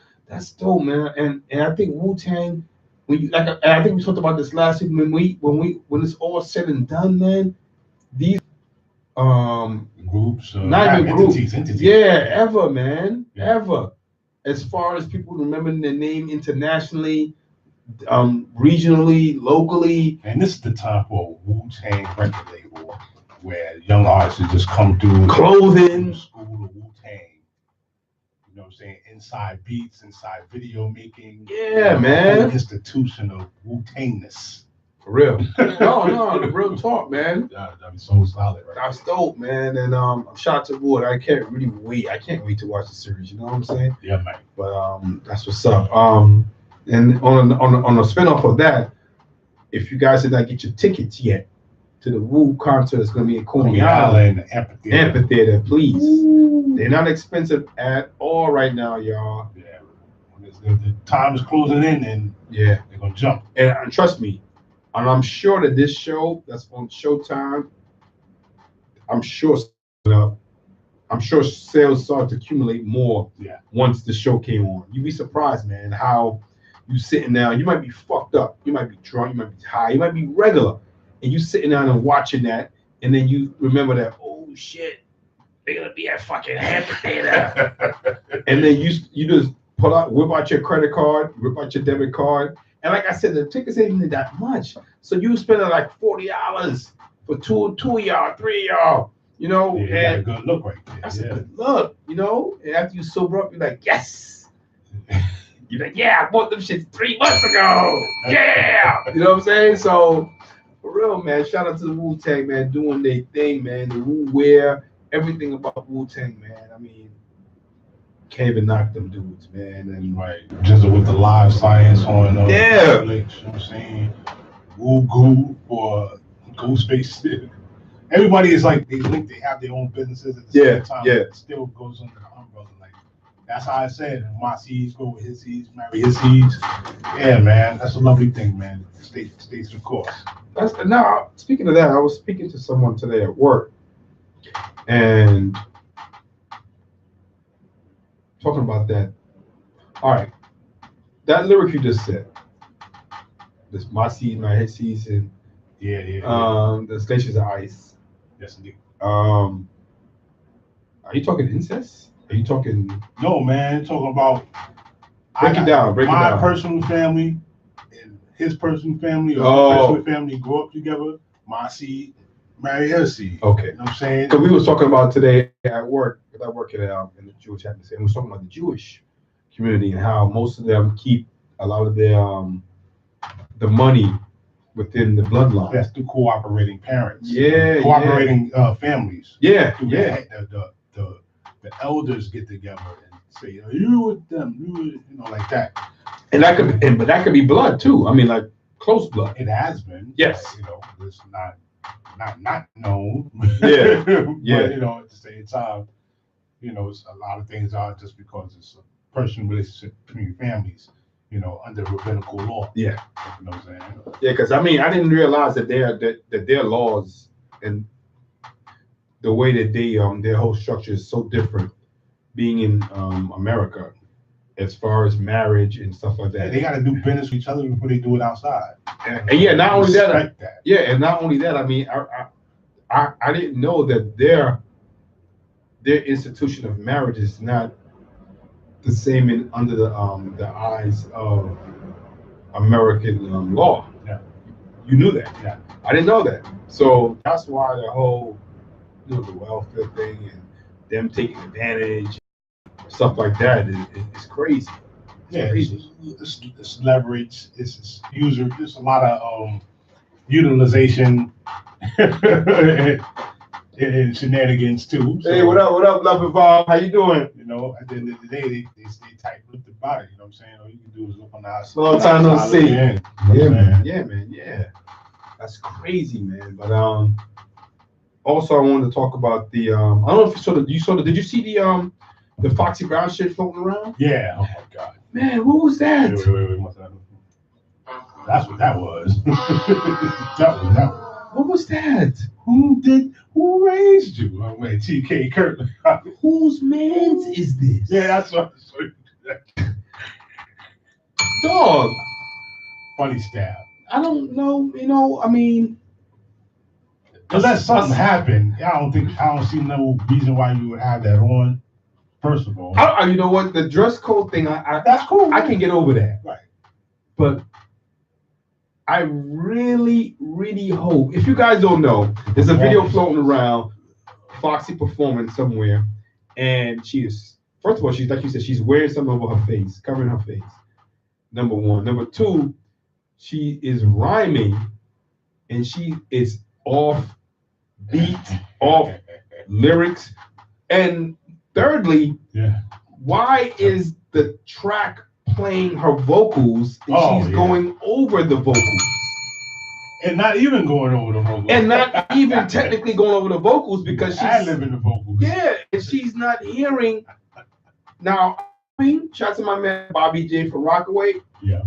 dope, man. And I think Wu-Tang, when you like, I think we talked about this last week. When it's all said and done, man, these groups, not even groups, entities. yeah, ever, man, Yeah. ever. As far as people remembering their name internationally, regionally, locally. And this is the time for a Wu-Tang record label where young artists just come through Clothing. School of Wu-Tang. You know what I'm saying? Inside beats, inside video making. Yeah, the man. whole institution of Wu-Tangness. For real. No, real talk, man. Yeah, that'd be so solid, right? That's dope, man. And shout out to Wood. I can't wait to watch the series. You know what I'm saying? Yeah, man. But that's what's up. And on a spin-off of that, if you guys did not get your tickets yet to the Wu concert that's gonna be in Coney Island Amphitheater, please. Ooh. They're not expensive at all right now, y'all. Yeah. The time is closing in, and yeah, they're gonna jump. And trust me, and I'm sure that this show that's on Showtime, I'm sure sales start to accumulate more. Yeah. Once the show came on, you'd be surprised, man, how you sitting down. You might be fucked up, you might be drunk, you might be high, you might be regular, and you sitting down and watching that, and then you remember that, oh shit, they're gonna be at fucking amphitheater, and then you just whip out your credit card, whip out your debit card. And like I said, the tickets ain't even that much. So you spending like $40 for two of y'all, three of y'all, you know. Yeah, and got a good look right there. That's a good look, you know. And after you sober up, you're like, yes. You're like, yeah, I bought them shits 3 months ago. Yeah. You know what I'm saying? So for real, man, shout out to the Wu-Tang, man, doing their thing, man. The Wu wear, everything about Wu-Tang, man. I mean, can't even knock them dudes, man. And right, just with the live science on yeah, you know what I'm saying, Woo Goo or Ghostface. Everybody is like they have their own businesses at the same time. Yeah, it still goes under the umbrella. Like that's how I said, my seeds go with his seeds, marry his seeds. Yeah, man, that's a lovely thing, man. Stay the course. Now, speaking of that, I was speaking to someone today at work, and talking about that. All right, that lyric you just said. This my seed, my head season. Yeah. The Glaciers of Ice. Yes, indeed. Are you talking incest? Are you talking? No, man. Talking about. Break it down. My personal family and his personal family, or personal family grow up together. My seed, marry her seed. Okay. You know what I'm saying? Because we was talking about today at work, because I work in the Jewish atmosphere, and we was talking about the Jewish community and how most of them keep a lot of their the money within the bloodline. That's through cooperating parents. Yeah. Cooperating families. Yeah. The elders get together and say, "Are you with them? You know, like that." And that could be blood too. I mean, like close blood. It has been. Yes. You know, it's not known. Yeah. But, you know, at the same time, you know, a lot of things are just because it's a personal relationship between families, you know, under rabbinical law. Yeah. You know what I'm saying? Yeah, because I mean, I didn't realize that their laws and the way that they their whole structure is so different, being in America, as far as marriage and stuff like that. Yeah, they got to do business with each other before they do it outside. And yeah, not only that. Yeah, and not only that. I mean, I didn't know that their institution of marriage is not the same under the eyes of American law. Yeah, you knew that. Yeah, I didn't know that. So that's why the whole, you know, the welfare thing and them taking advantage, stuff like that is crazy. It's leverage. It's user. There's a lot of utilization and shenanigans too. So, hey, what up, Love Evolve? How you doing? You know, at the end of the day, they stay tight-lipped about it. You know what I'm saying? All you can do is look on the outside. Long time no see. Yeah, man. That's crazy, man. But also I wanted to talk about the I don't know if you saw the did you see the Foxy Brown shit floating around? Yeah. Oh my God. Man, what was that? Wait. That's what that was. that was. What was that? Who raised you? Oh, wait, TK Kirkland. Whose man's is this? Yeah, that's what. Dog. funny stab. I don't know. You know, I mean, unless something happened, I don't see no reason why you would have that on. First of all, you know what? The dress code thing, that's cool. I can get over that. Right. But I really, really hope, if you guys don't know, there's a video floating around, Foxy performing somewhere, and she is, first of all, she's like you said, she's wearing something over her face, covering her face. Number one. Number two, she is rhyming, and she is off beat, off lyrics. And thirdly, why is the track playing her vocals and she's going over the vocals? And not even going over the vocals. And not even technically going over the vocals because she's ad-libbing the vocals. Yeah, and she's not hearing. Now, shout out to my man Bobby J for Rockaway. Yeah.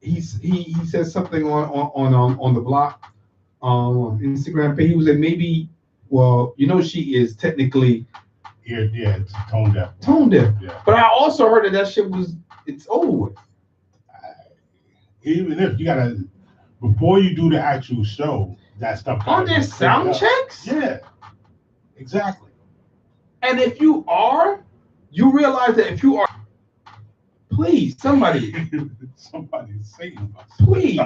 He said something on the block Instagram page. He was like, maybe, well, you know, she is technically it's tone deaf. Tone deaf. Yeah. But I also heard that shit it's over with. Even if you gotta, before you do the actual show, that stuff. Aren't there sound checks? Yeah. Exactly. And if you realize that if you are, please, somebody save us. Please.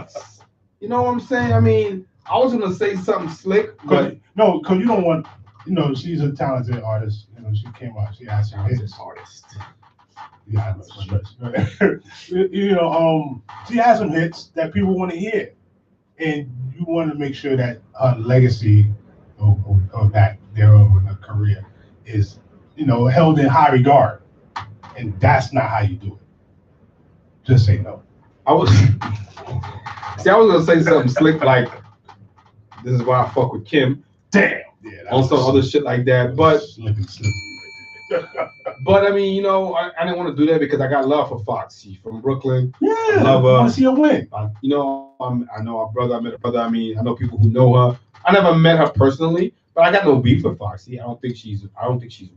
You know what I'm saying? I mean, I was gonna say something slick, but no, because you don't want, you know, she's a talented artist. You know, she came out, she has some hits. Artist. Yeah, you know, she has some hits that people want to hear, and you want to make sure that her legacy of that her career is, you know, held in high regard, and that's not how you do it. Just say no. I was gonna say something slick like, this is why I fuck with Kim. Damn. Yeah. On some other shit like that, but but I mean, you know, I didn't want to do that because I got love for Foxy from Brooklyn. Yeah, I love her. I want to see her win. You know, I know her brother. I met her brother. I mean, I know people who know her. I never met her personally, but I got no beef with Foxy. I don't think she's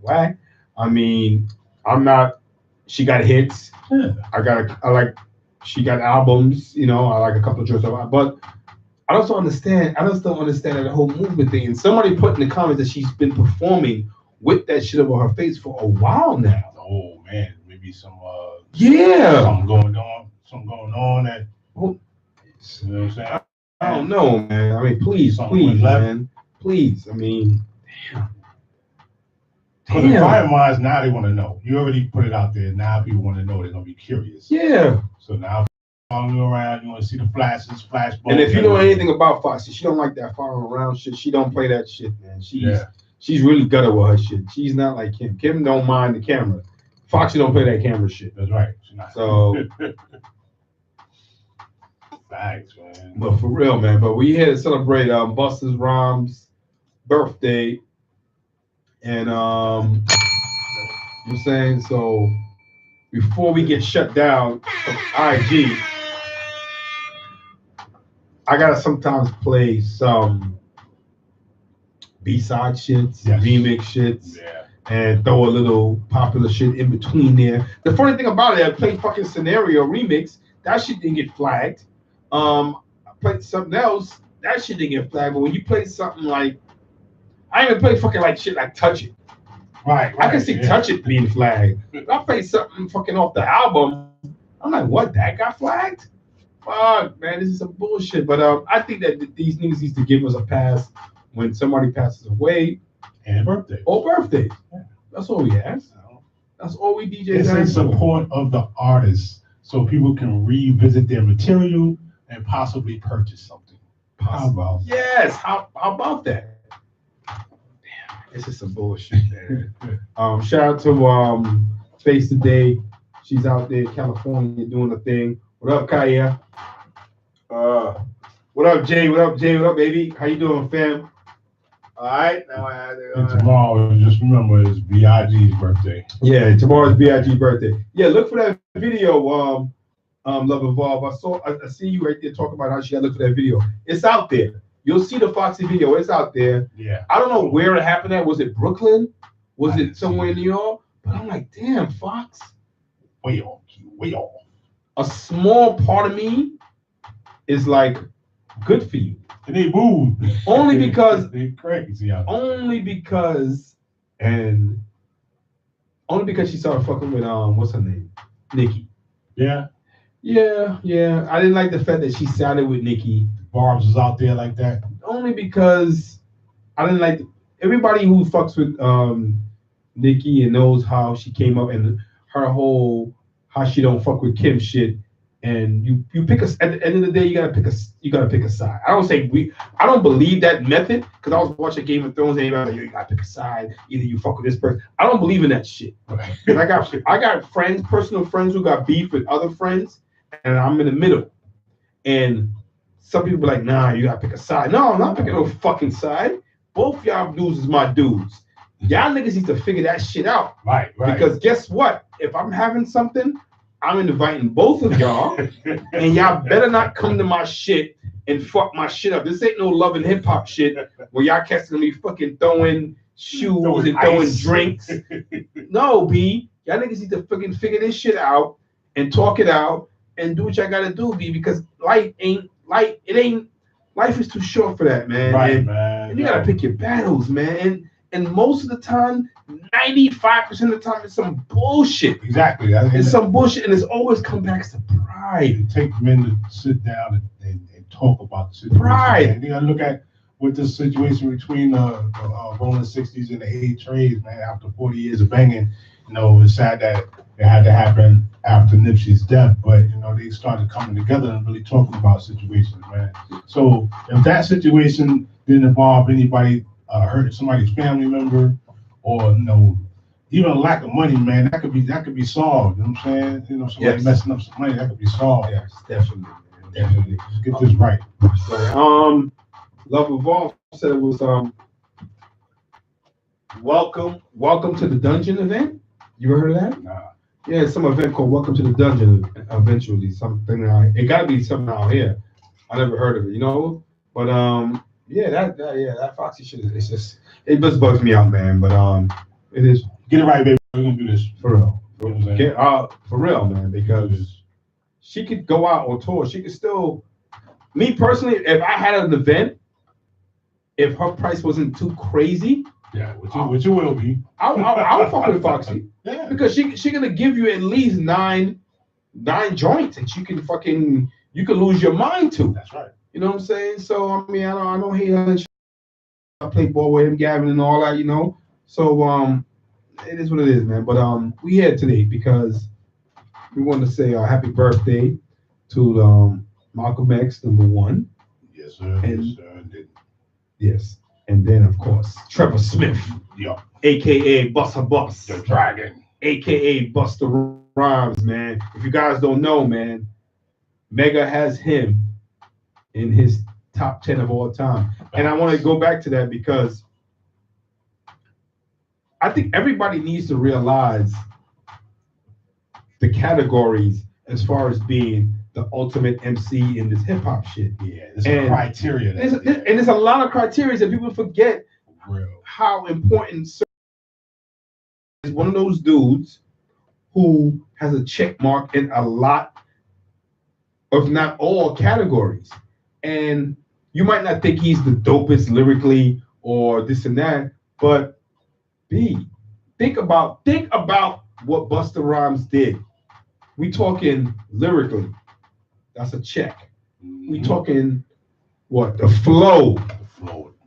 whack. I mean, I'm not. She got hits. Yeah. She got albums. You know, I like a couple of joints of her, but I just don't understand that whole movement thing. And somebody put in the comments that she's been performing with that shit over her face for a while now. Oh man, maybe some something going on that, you know what I'm saying? I don't know, man. I mean, please, man. Please. I mean, damn. Because the fire minds, now they want to know. You already put it out there. Now people want to know. They're gonna be curious. Yeah. So now following you around, you want to see the flashes, flash. And if you know anything about Foxy, she don't like that following around shit. She don't play that shit, man. She's really gutter with her shit. She's not like Kim. Kim don't mind the camera. Foxy don't play that camera shit. That's right. So facts, man. But for real, man. But we here to celebrate Busta's Rhymes' birthday. And you know what I'm saying? So before we get shut down from IG, I gotta sometimes play some B-side shits, remix shits, and throw a little popular shit in between there. The funny thing about it, I played fucking Scenario remix. That shit didn't get flagged. I played something else. That shit didn't get flagged. But when you play something like, I even play fucking like shit like Touch It. Right. I can see Touch It being flagged. If I play something fucking off the album, I'm like, what? That got flagged? Fuck, man, this is some bullshit. But I think that these niggas need to give us a pass when somebody passes away. And birthday. Or birthdays. Yeah. That's all we ask. That's all we DJs ask. It's in support of the artists so people can revisit their material and possibly purchase something. How about? Yes, how about that? This is some bullshit, man. Shout out to Face Today. She's out there in California doing a thing. What up, Kaya? What up, Jay? What up, Jay? What up, baby? How you doing, fam? All right, now I had it. And tomorrow, just remember, it's B.I.G's birthday. Yeah, tomorrow's B.I.G. birthday. Yeah, look for that video. Love Evolve. I see you right there talking about how she got to look for that video. It's out there. You'll see the Foxy video. It's out there. Yeah. I don't know where it happened at. Was it Brooklyn? Was it somewhere in New York? But I'm like, damn, Fox. Way off. A small part of me is like good for you. And they move. Only because they crazy out there. only because she started fucking with what's her name? Nikki. Yeah. Yeah. I didn't like the fact that she sided with Nikki. Barb's was out there like that. Only because I didn't like everybody who fucks with Nikki and knows how she came up and her whole how she don't fuck with Kim shit. And you pick at the end of the day you gotta pick a side. I don't believe that method because I was watching Game of Thrones and everybody was like, yo, you gotta pick a side. Either you fuck with this person. I don't believe in that shit. Right. I got friends, personal friends who got beef with other friends, and I'm in the middle. And some people be like, nah, you gotta pick a side. No, I'm not picking no fucking side. Both y'all dudes is my dudes. Y'all niggas need to figure that shit out. Right. Because guess what? If I'm having something, I'm inviting both of y'all, and y'all better not come to my shit and fuck my shit up. This ain't no love and hip hop shit where y'all cats gonna be fucking throwing shoes and throwing drinks. No, B, y'all niggas need to fucking figure this shit out and talk it out and do what y'all gotta do, B, because life is too short for that, man. Right, and you gotta pick your battles, man. And most of the time, 95% of the time, it's some bullshit. Exactly. It's some bullshit, and it's always come back to pride. It takes men to sit down and talk about the situation. Pride. And you gotta look at with the situation between the Rolling 60s and the 8 trades, man. After 40 years of banging, it's sad that it had to happen after Nipsey's death, but they started coming together and really talking about situations, man. So if that situation didn't involve anybody hurting somebody's family member, or even a lack of money, man, that could be solved. You know what I'm saying? Somebody messing up some money, that could be solved. Yes, definitely. Let's get this right. Love Evolve said it was welcome to the dungeon event. You ever heard of that? Nah. Yeah, some event called Welcome to the Dungeon. Eventually, something it gotta be something out here. I never heard of it, But that Foxy shit it just bugs me out, man. But it is. Get it right, baby. We're gonna do this for real. For real, man. Because she could go out on tour. She could still. Me personally, if I had an event, if her price wasn't too crazy, which it will be, I'll fuck with Foxy. Yeah. Because she gonna give you at least nine joints that you can lose your mind to. That's right. You know what I'm saying? So I mean, I don't hate her. I play ball with him, Gavin, and all that, So it is what it is, man. But we here today because we want to say happy birthday to Malcolm X, #1. Yes, sir. Yes. And then of course Trevor Smith. Yeah. AKA BussaBuss. The Dragon. AKA Busta Rhymes, man. If you guys don't know, man, Mega has him in his top 10 of all time. And I want to go back to that because I think everybody needs to realize the categories as far as being the ultimate MC in this hip hop shit. Yeah, there's a criteria. There's a lot of criteria that people forget how important is one of those dudes who has a check mark in a lot of not all categories. And you might not think he's the dopest lyrically or this and that, but think about what Busta Rhymes did. We talking lyrically. That's a check. We talking what? The flow.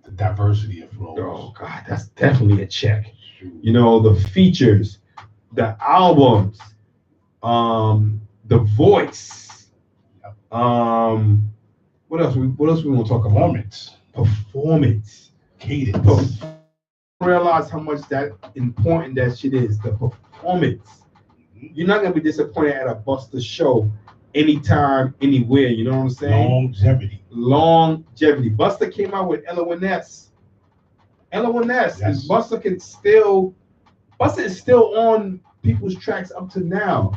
The diversity of flows. Oh God, that's definitely a check. The features, the albums, the voice. What else we want to talk about? Performance. Cadence. Realize how much that important that shit is. The performance. You're not gonna be disappointed at a Busta show anytime, anywhere. You know what I'm saying? Longevity. Busta came out with L.O.N.S. L.O.N.S. Yes. Busta is still on people's tracks up to now.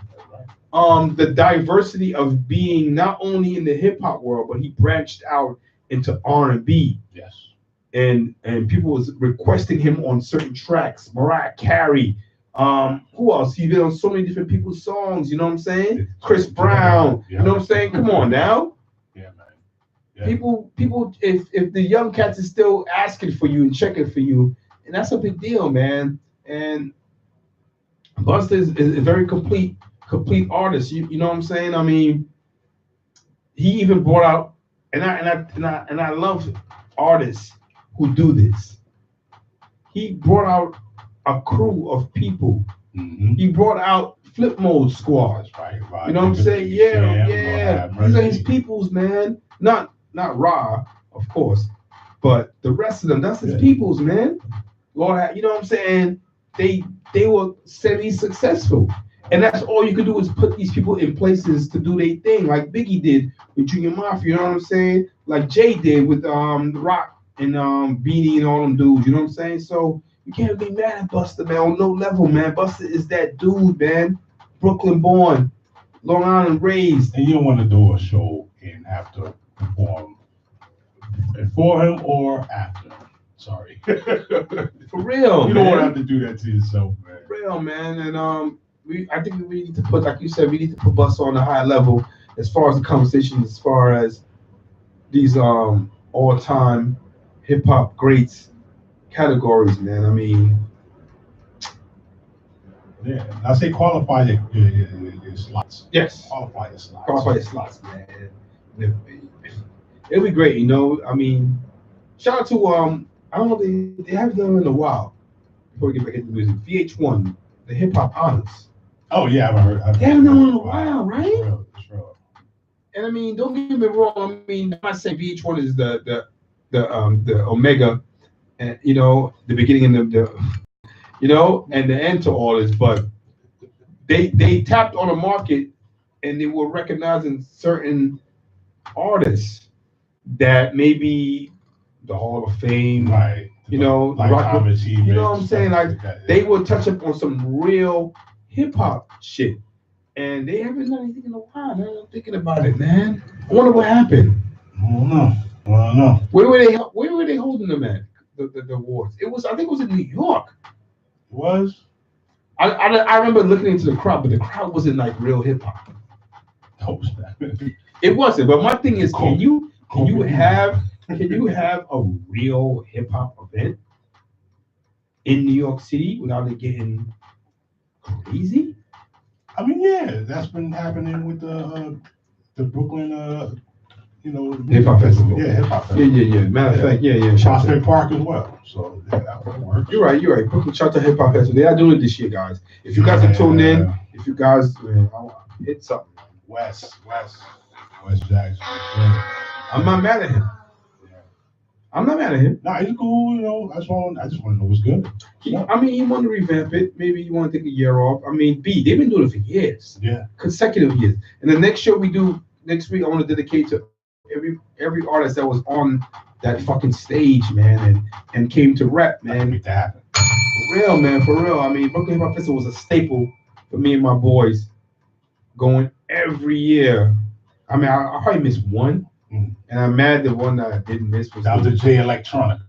The diversity of being not only in the hip hop world, but he branched out into R&B. Yes. And people was requesting him on certain tracks. Mariah Carey. Who else? He's been on so many different people's songs. You know what I'm saying? Chris Brown. Yeah. You know what I'm saying? Come on now. Yeah, man. People, if the young cats is still asking for you and checking for you, and that's a big deal, man. And Busta is a very complete artist. You know what I'm saying? I mean, he even brought out, and I love artists who do this. He brought out a crew of people. Mm-hmm. He brought out flip mode squads. Right. You know what I'm saying? Yeah. These are his peoples, man. Not Ra, of course, but the rest of them. That's his peoples, man. Lord, you know what I'm saying? They were semi-successful. And that's all you can do is put these people in places to do their thing, like Biggie did with Junior Mafia, you know what I'm saying? Like Jay did with The Rock and Beanie and all them dudes, you know what I'm saying? So you can't be mad at Busta, man, on no level, man. Busta is that dude, man. Brooklyn born, Long Island raised. And you don't want to do a show and have to perform before him or after. Sorry. For real, you don't want to have to do that to yourself, man. For real, man. And I think we need to put, like you said, we need to put Busta on a high level as far as the conversation, as far as these all-time hip-hop greats categories, man. I mean, yeah, I say qualify your slots. Yes, qualify your slots. Qualify your slots, man. It'll be great, you know. I mean, shout out to I don't know, they haven't done it in a while. Before we get back into music, VH1, the Hip Hop Honors. Oh yeah, They haven't done it in a while, right? It's real. And I mean, don't get me wrong. I mean, I'm not saying VH1 is the Omega, and you know, the beginning and and the end to all this, but they tapped on a market, and they were recognizing certain artists that maybe the Hall of Fame, right? You know, like rock, you know what I'm saying? Like they would touch up on some real hip hop shit. And they haven't done anything in a while, man. I'm thinking about it, man. I wonder what happened. I don't know. Where were they holding them at? The awards. I think it was in New York. It was? I remember looking into the crowd, but the crowd wasn't like real hip hop. It wasn't. But my thing is, can you have a real hip hop event in New York City without it getting crazy? I mean, yeah, that's been happening with the Brooklyn, hip hop festival. Yeah, hip hop festival. Yeah. Matter of fact, yeah. Prospect Park as well. So yeah, that would work. You're right. Brooklyn Charter Hip Hop Festival. They are doing it this year, guys. If you guys are tuned in, if you guys hit something. West Jackson. I'm not mad at him. I'm not mad at him. Nah, he's cool. You know, I just want to know what's good. I mean, he want to revamp it. Maybe you want to take a year off. I mean, they've been doing it for years. Yeah. Consecutive years. And the next show we do next week, I want to dedicate to every artist that was on that fucking stage, man, and came to rap, man. Make that happen. For real, man. For real. I mean, Brooklyn Hip Hop Festival was a staple for me and my boys, going every year. I mean, I probably missed one. Mm. And I'm mad the one that I didn't miss was the J Electronica.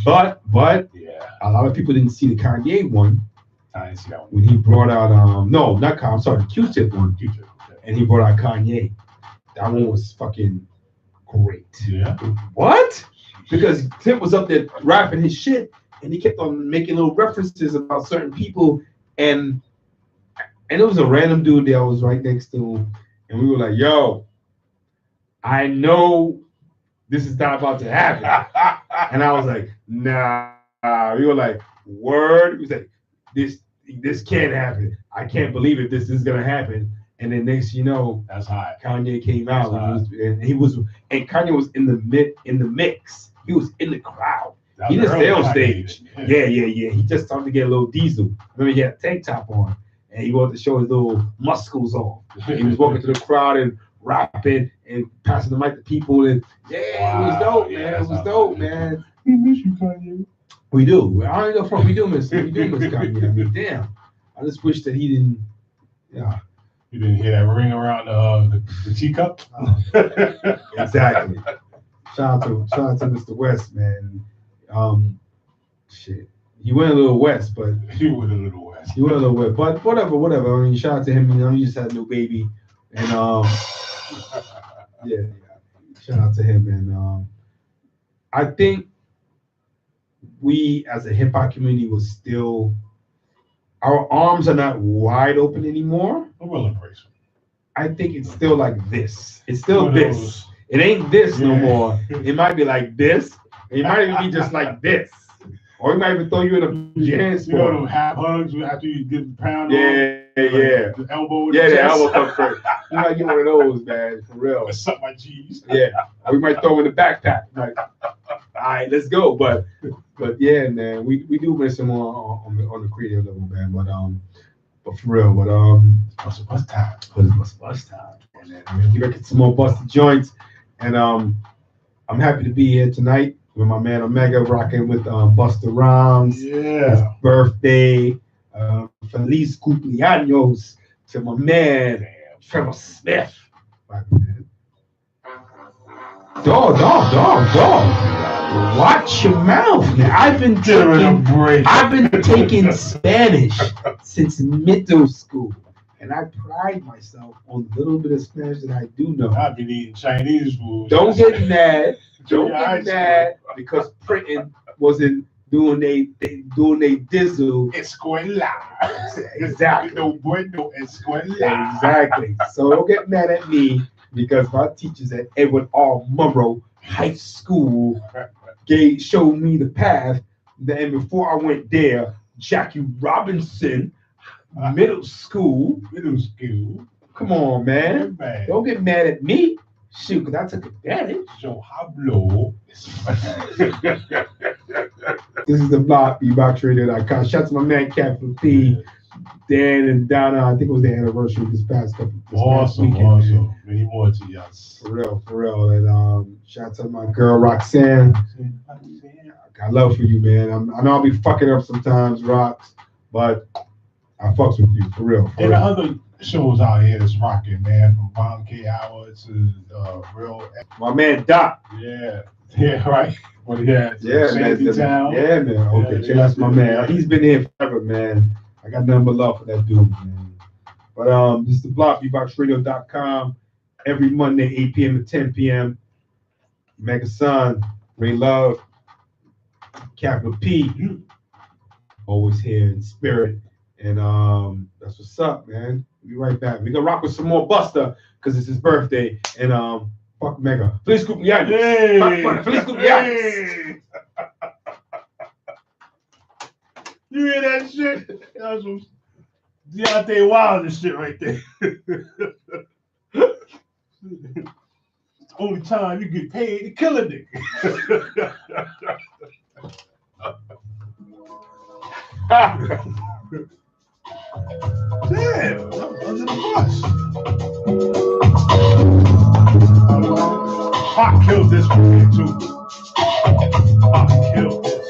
But yeah, a lot of people didn't see the Kanye one. I didn't see that one. When he brought out no, not Kanye, I'm sorry, the Q-Tip one. Q-Tip. And he brought out Kanye. That one was fucking great. Yeah. What? Because Tip was up there rapping his shit, and he kept on making little references about certain people, and it was a random dude that was right next to him, and we were like, "Yo, I know this is not about to happen," and I was like, "Nah." We were like, "Word." He was like, "This can't happen. I can't believe it. This is gonna happen." And then next, you know, that's hot. Kanye came out, and Kanye was in the mix. He was in the crowd. He didn't stay on stage. Yeah. He just started to get a little diesel. Remember, he had a tank top on, and he wanted to show his little muscles off. He was walking to the crowd and rapping and passing the mic to people, and it was dope, man. It was dope, man. We miss you, Kanye. We do. I don't know from we do miss Kanye. I mean, damn. I just wish that he didn't. Yeah. You didn't hear that ring around the teacup? Exactly. Shout out to Mr. West, man. Shit. He went a little west, but but whatever. I mean, shout out to him. You know, he just had a new baby, and Yeah. Shout out to him, and I think we as a hip hop community was still our arms are not wide open anymore. We'll embrace them. I think it's still like this. It's still One of this. those. It ain't this no Yeah. more. It might be like this. It might even be just like this. Or it might even throw you in a jam You know them sport. half hugs after you get the pound Yeah, yeah. the elbow in Yeah, the the chest. elbow comes first. You might get one of those, man, for real. Or suck my cheese. Yeah. Or we might throw in the backpack. Like, all right, let's go. But yeah, man, we do miss him on the creative level, man. But for real, BussaBuss time. Bus time. And then we're gonna get some more busted joints. And I'm happy to be here tonight with my man Omega rocking with Busta Rhymes. Yeah. Birthday. Feliz cumpleaños to my man Trevor Smith. Dog. Watch your mouth, man. I've been taking Spanish since middle school, and I pride myself on the little bit of Spanish that I do know. I've been eating Chinese food. Don't get mad. Don't Yeah, get mad because printing wasn't doing they dizzle. Escuela. Exactly. No bueno escuela. Exactly. So don't get mad at me because my teachers at Edward R. Murrow High School showed me the path. Then before I went there, Jackie Robinson Middle School. Come on, man. Don't get mad at me. Shoot, because I took advantage. Yo hablo. This is the block, BBoxRadio.com. Shout out to my man, Capital P, Dan and Donna. I think it was their anniversary this past Awesome. weekend. Many more to y'all. For real. And shout out to my girl, Roxanne. I got love for you, man. I know I'll be fucking up sometimes, Rox, but I fucks with you, for real. And the other shows out here that's rocking, man, from Bomb K Hour to Real. My man Doc. Yeah, right. Well, yeah, man. Town. Yeah, man. Okay, Yeah, that's my man. yeah. He's been here forever, man. I got nothing but love for that dude, man. But this is the block, BBoxRadio.com. Every Monday, 8 p.m. to 10 p.m. Mega Son, Ray Love, Capital P, always here in spirit. And that's what's up, man. We'll be right back. We're gonna rock with some more Busta because it's his birthday. And fuck Mega. Feliz cumpleaños. Hey. Feliz cumpleaños. You hear that shit? That was some Deontay Wilder shit right there. It's the only time you get paid to kill a nigga. Damn, I'm under the bus. Pop killed this one here too. Pop killed this.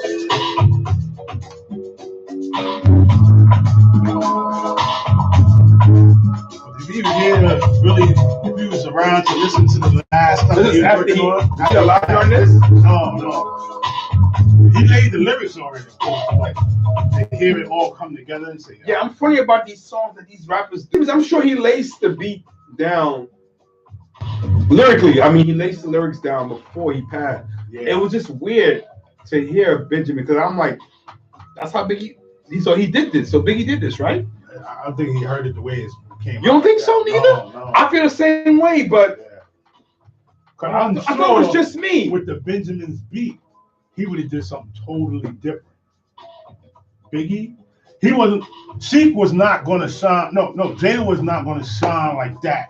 If you even really, if you was around to listen to the last time This is after he alive on this? No. He laid the lyrics already, of course, like to hear it all come together and say, Yeah, I'm funny about these songs that these rappers do. I'm sure he laced the beat down lyrically. I mean, he laced the lyrics down before he passed. yeah. It was just weird to hear Benjamin because I'm like, that's how Biggie. So he did this. So Biggie did this, right? I don't think he heard it the way it came out. You don't think so, neither? No. I feel the same way, but I'm I thought it was just me. with the Benjamin's beat, he would have did something totally different. Biggie, he wasn't. Sheik was not going to shine. No, Jada was not going to shine like that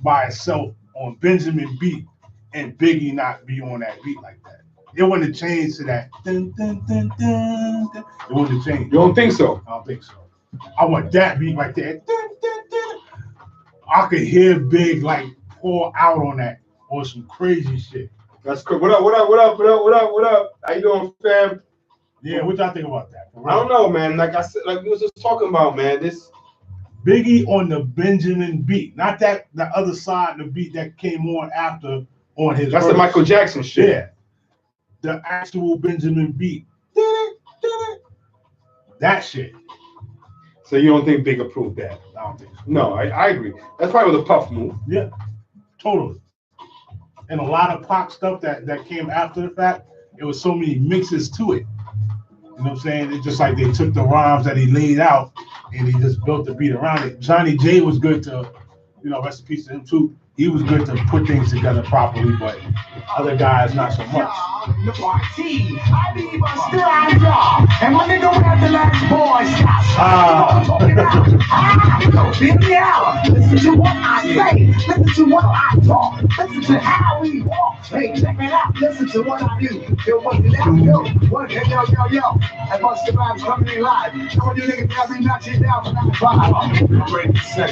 by itself on Benjamin beat, and Biggie not be on that beat like that. It wouldn't have changed to that. Dun, dun, dun, dun, dun. It wouldn't have changed. You don't think so? I don't think so. I want that beat right there. Dun, dun, dun. I could hear Big like pour out on that or some crazy shit. That's cool. What up? How you doing, fam? Yeah, what y'all think about that? I don't know, man. Like I said, like we was just talking about, man. This Biggie on the Benjamin beat, not that the other side of the beat that came on after on his. that's verse. the Michael Jackson shit. Yeah, the actual Benjamin beat. That shit. So you don't think Big approved that? I don't think so. No, I agree. That's probably the Puff move. Yeah, totally. and a lot of Pac stuff that came after the fact, it was so many mixes to it. You know what I'm saying? It's just like they took the rhymes that he laid out and he just built the beat around it. Johnny J was good to, rest in peace to him too. He was good to put things together properly, but other guys not so much. And when they go at the last boy, listen to what I say, listen to what I talk, listen to how we walk. Hey, check it out, listen to what I do. Yo, what the hell, yo, what the hell, yo. And BussaBuss coming in live. Showing you niggas how we knock you down from 9-5. I'm ready to say,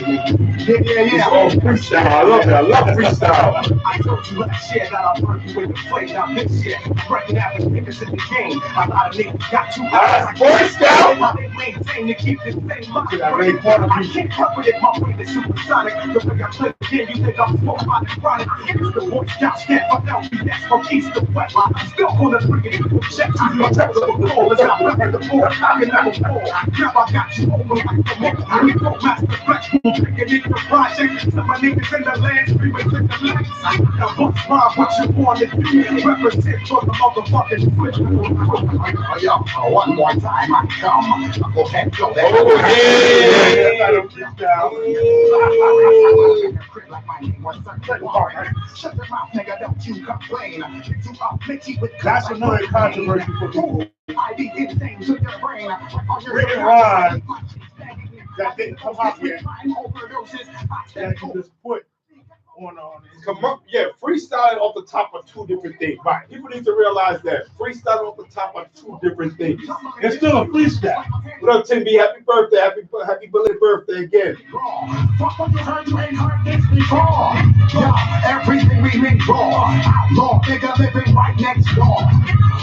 yeah. Oh, freestyle. I love it. I love freestyle. I told you last year that I burned you in the play. Now this year, breaking out the niggas in the game. A lot of niggas got 2 eyes. Freestyle. How they maintain to keep this thing locked. I really part of I can't cover it, my brain is supersonic. The way I play the game, you think I'm smoked by the chronic. It's the Boy Scouts, can't fuck out me. That's from east to west. I'm still gonna bring it. Check to your text of the call. Let's not look at the board. I can never fall. Now I got you over like the moon. I can go master flex. Taking it to project. Some my niggas in the land screaming with the lights. Now what's wrong? What you want to do? Represent for the motherfucking switch. Yo, one more time I come. Go ahead, go ahead. Oh, Shut your mouth, nigga, don't you complain. That's another controversy for people. I be insane to your brain. Written rhyme that didn't come out yet, that you just put on Come up, yeah, freestyle off the top of 2 different things. Right. People need to realize that. Freestyle off the top of 2 different things. It's still a freestyle. What up, Tim B? Happy birthday. Happy belated birthday again. Fuck what you heard, you ain't heard this before. Yo, everything we make raw. Outlaw, nigga living right next door.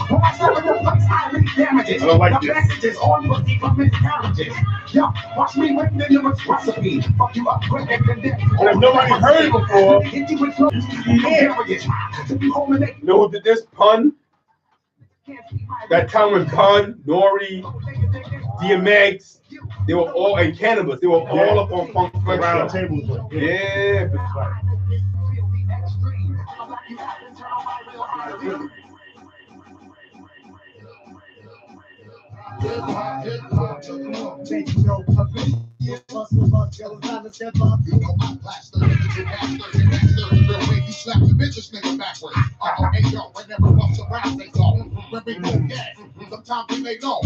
When I step in the place, I leave damages. I don't like the this. messages on pussy from miscarriages. Yo, watch me win the lyrics recipe. Fuck you up quick and condemn. And if nobody heard it before, Hit you with no You know who did this? Pun? That time when Pun, Nori, DMX, they were all in Cannabis. They were all up on Funk Flex. round tables. Yeah, but Slap the bitches nigga backwards. Hey yo, whenever bust around they talk. When we go gas, sometimes we may know.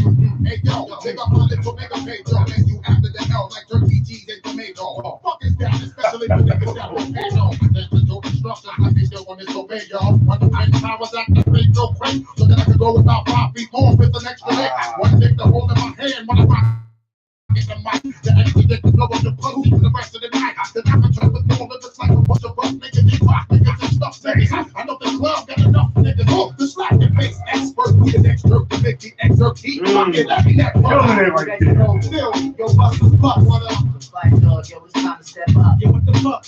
Hey yo, take up my little nigga pay yo. And you after the L like turkey cheese and tomato. Fuck is that, especially the niggas that will pay no. There's no instructions, like they still want to disobey y'all. When the wind powers activate no quick, so that I can go about 5 feet more with an extra leg. One thing to hold in my hand when I rock. Get the mic, the energy that can blow up the pussy for the rest of the night. The temperature with more than it's like a bunch of rough niggas and rock niggas and stuff niggas. I know the club got enough niggas. Oh, the slap and face expert, we the expert to make the excerpt heat. Fucking let me that Killing it right there. Still, yo, BussaBuss, what up? Fight dog, yo, it's time to step up. Yo, what the fuck,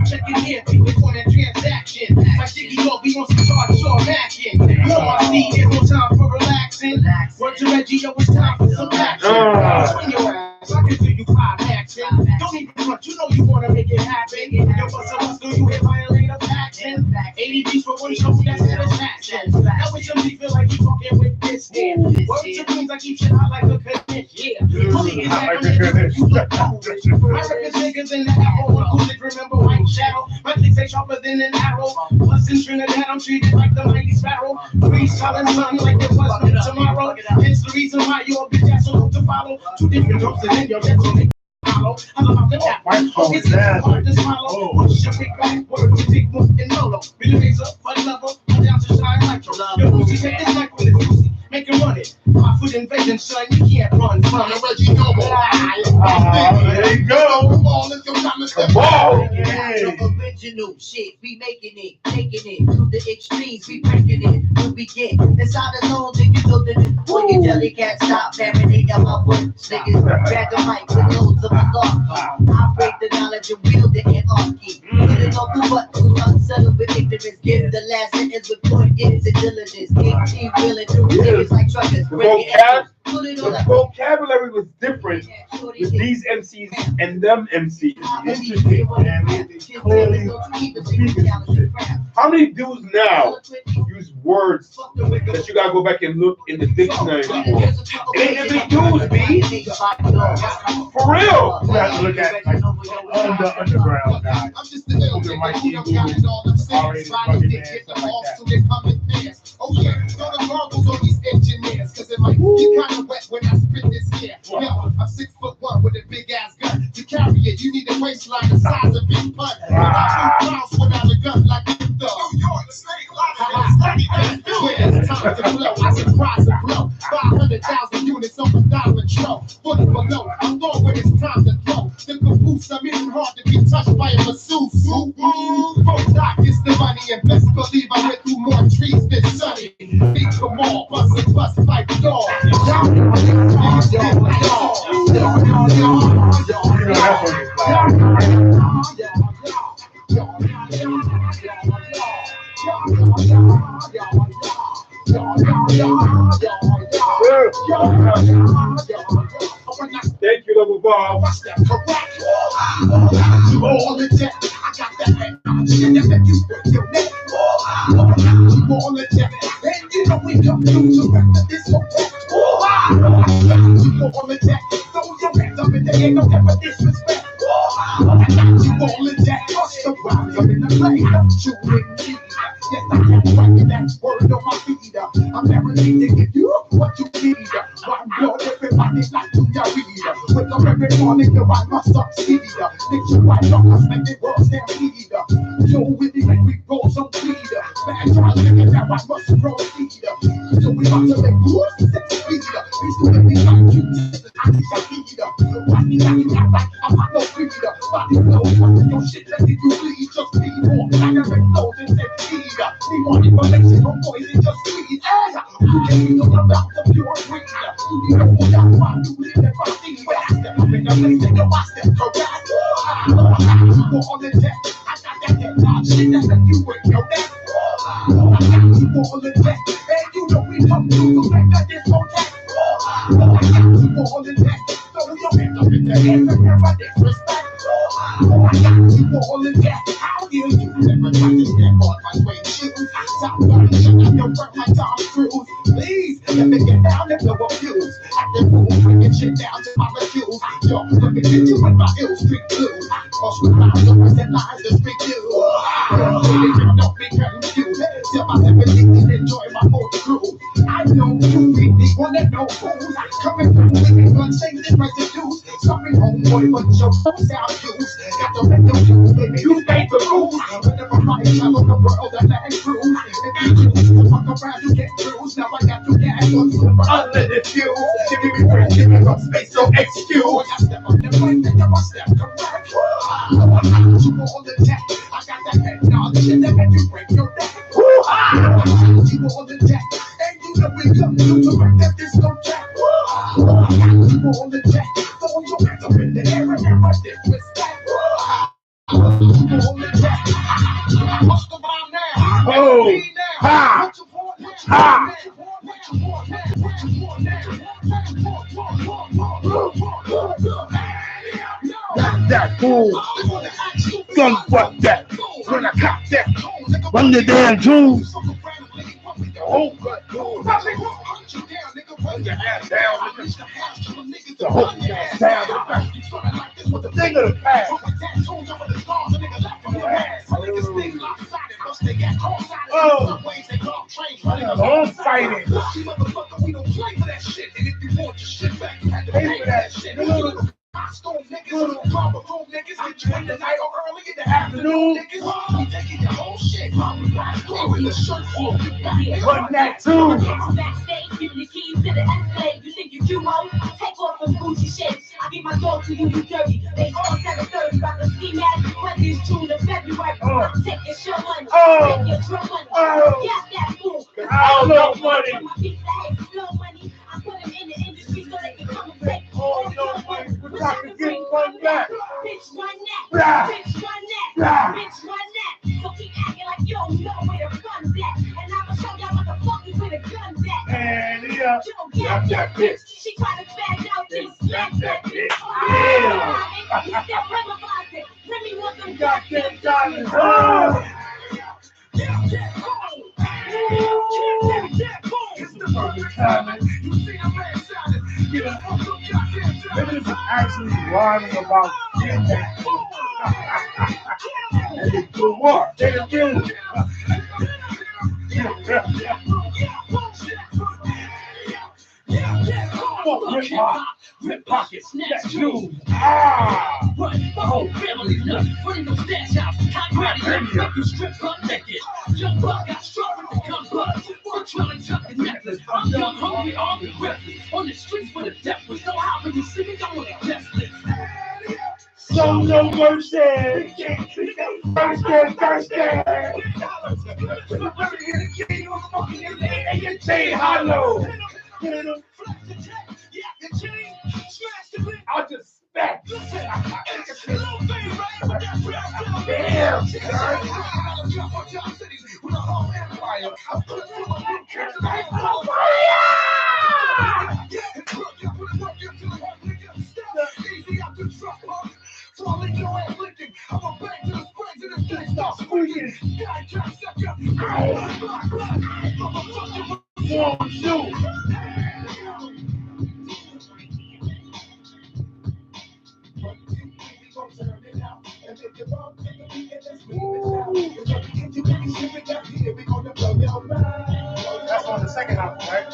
check it here, people on that transaction. My Jiggy dog, we on some hardcore action. You know I see there's no time for relaxing. Word to Reggie, yo, it's time for some action. Swing your ass, I can do you climaxing. Don't even front, you know you wanna make it happen. Yo, BussaBuss, do you hit violate of action? 80 beats for one show, that's satisfaction. That way somebody feel like you talking with this here. Word to Queens, I keep shit hot like a condition. Yeah, fully is that you look foolish. I reckon niggas in the apple, one coolish, remember White Shadow. My kicks ain't sharper than an arrow. Plus in Trinidad, I'm treated like the mighty sparrow. Freestyling sun like it was no tomorrow. Hence the reason why you're a bitch ass so to follow. 2 different drops and then your mental make follow. I'm about to tap. It's hard to swallow. Push your big back, word to big move and Lolo. Really raise up, fun level, I'm down to shine like your love. Your pussy take this mic with it, pussy. Make him run it. 5 foot invasion, son, you can't run from it. Reggie Noble. There you go. Come on, let's go down the step. Original shit, we making it, taking it to the extremes, we breaking it, we begin. Inside the zone, then you know that it's wicked. Jelly cat stop, marinate on my wood. Niggas grab the mic with loads of authority. I break the knowledge and wield the anarchy. Get it off the butt, to unsettle with ignorance. Give the last sentence with point, get it to diligence. King T willing through niggas like truckers. Bring it out. Put The vocabulary was different with these MCs and them MCs. Interesting, man. They clearly speaking some shit. How many dudes now use words that you gotta go back and look in the dictionary for? It ain't every dudes, B. For real. You have to look at like underground guys. Who might be Google, already fucking man, stuff like that. Oh yeah, throw the marbles on these engineers, cause it might get kind of wet when I spit this here. Yo, I'm 6'1" with a big ass gun. To carry it, you need a waistline the size of Big Pun. Two pounds without a gun like a thug. New York, state, it's time to blow. I surprise and blow. 500,000 units on the diamond show. Fully below, I'm going when it's time to go. The caboose, I'm even hard to be touched by a masseuse. Both doc is the money, and best believe I went through more trees than sunny. Beat them all, bust like dog. Thank you, Double Bob. You all in debt. I got that technology that make you break your neck. You all in debt. And you know we come through to wreck this whole deck. You all in debt. Throw your hands up and there ain't no debt for disrespect. You all in debt. Bust the round up in the play. Shooting me. Yes, I can't write that word on my feet. I'm never need to give you what you need. One blood, everybody like to your read. Wake up every morning, the right must succeed. Make you right up, I make the world stampede. Yo, with me, make we roll some weed. Bad child, look at that, I must proceed. So we about to make good sex speed. We still be like you, I need to feed. Why me like you act like I'm not no feed. Body blows, watching your shit, let it do bleed. Just feed more, I never know this and feed. We want information from boys and just feed. You can't know about the pure weed. You need to hold out while you live and find things where I step up in the place and your I step correct. You all in debt. I got that technology that make you break your neck. You all in debt. And you know we come through to make that this whole deck. You all in debt. Throw your hands up in the air and never disrespect. You all in debt. How dare you never try to step on my suede shoes? Top gun, shut up your front like Tom Cruise. Please, let me get down and blow a fuse. At the room, bringing shit down to molecules. Yo, let me get you with my Hill Street blues. Cross the lines, and lies the street do. Don't be confused. Tell my 17 enjoy my whole crew. I know you really wanna know who's coming from living guns, changing residues. Coming home, boy, but your sound use. Got the window shoes, baby, you made the rules. Whenever I travel the world, I land cruise. If you choose to fuck around, you get bruised. Now I got to gas on super unlimited fuel. Give me breath, give me up space, so excuse. I step on the plane, then I step correct. You all the tech, I got that technology that make you break your neck. You all the tech, and you know we come through to wreck that discotheque. You all the tech, throw your hands up in the air and never disrespect. You all the tech, what's the bomb now? Oh, ha, ha. That fool, gun fuck that. When I cop that, run the damn jewels. Oh, good Lord. Run your ass down, nigga. The whole ass down. With the thing of the past. Oh, long fighting. We don't play for that shit. And if you want your shit back, you have to pay for that shit. Storm niggas, bomb home niggas, get you in the night or early in the afternoon, niggas. We taking your whole shit, go in the shirt for you back. Run that too. Backstage, giving the keys to the Escalade. You think you cute, ho? Take off some Gucci shit. I give my dog to you, you dirty. They all 730 about the ski mask. When this June to February, take your show money, take your drum money. Got that fool. I don't know money. My people that hate slow money. I put them in the industry so they can come and take. Oh, no money. We're talking get one back. Bitch, run that. Blah. Bitch, run that. Blah. Bitch, run that. So keep acting like you don't know where the gun's at. And I'ma show y'all motherfuckers where the gun's at. And nigga. Snap that bitch. She tried to back out and snap that bitch. You still realize it. Let me want them goddamn diamonds. Maybe this is actually rhyming about getting that. And it's for what? They really. Rip pockets, that's you. Run, my whole family's nuts. Running no stash house. Hot body, make you strip club naked. Young buck got struck with the gun buzz. We're trying to tuck the necklace. I'm young, hungry, armed, and restless. On the streets where the depth was. So how when you see me, I'm on a guest list. So no mercy. Thirsty. Say hello. I'll just smack. Damn. That's on the second album, right?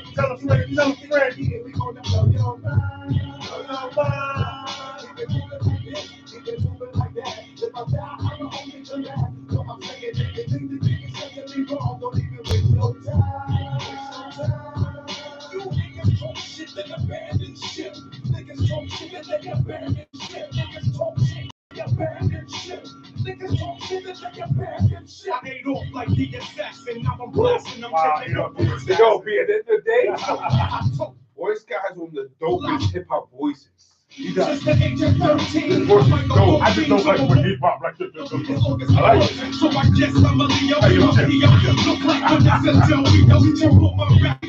Tell a friend. I ate off like the assassin. Now I'm blasting. I'm taking up. Yo, be at the end of the day, Voice Guy's one of the dopest hip hop voices. He does. Since the age of 13, His voice is dope. I just don't like when hip hop like this. I like it. So I guess I'm a Leo. Look like when I said, we don't my rap.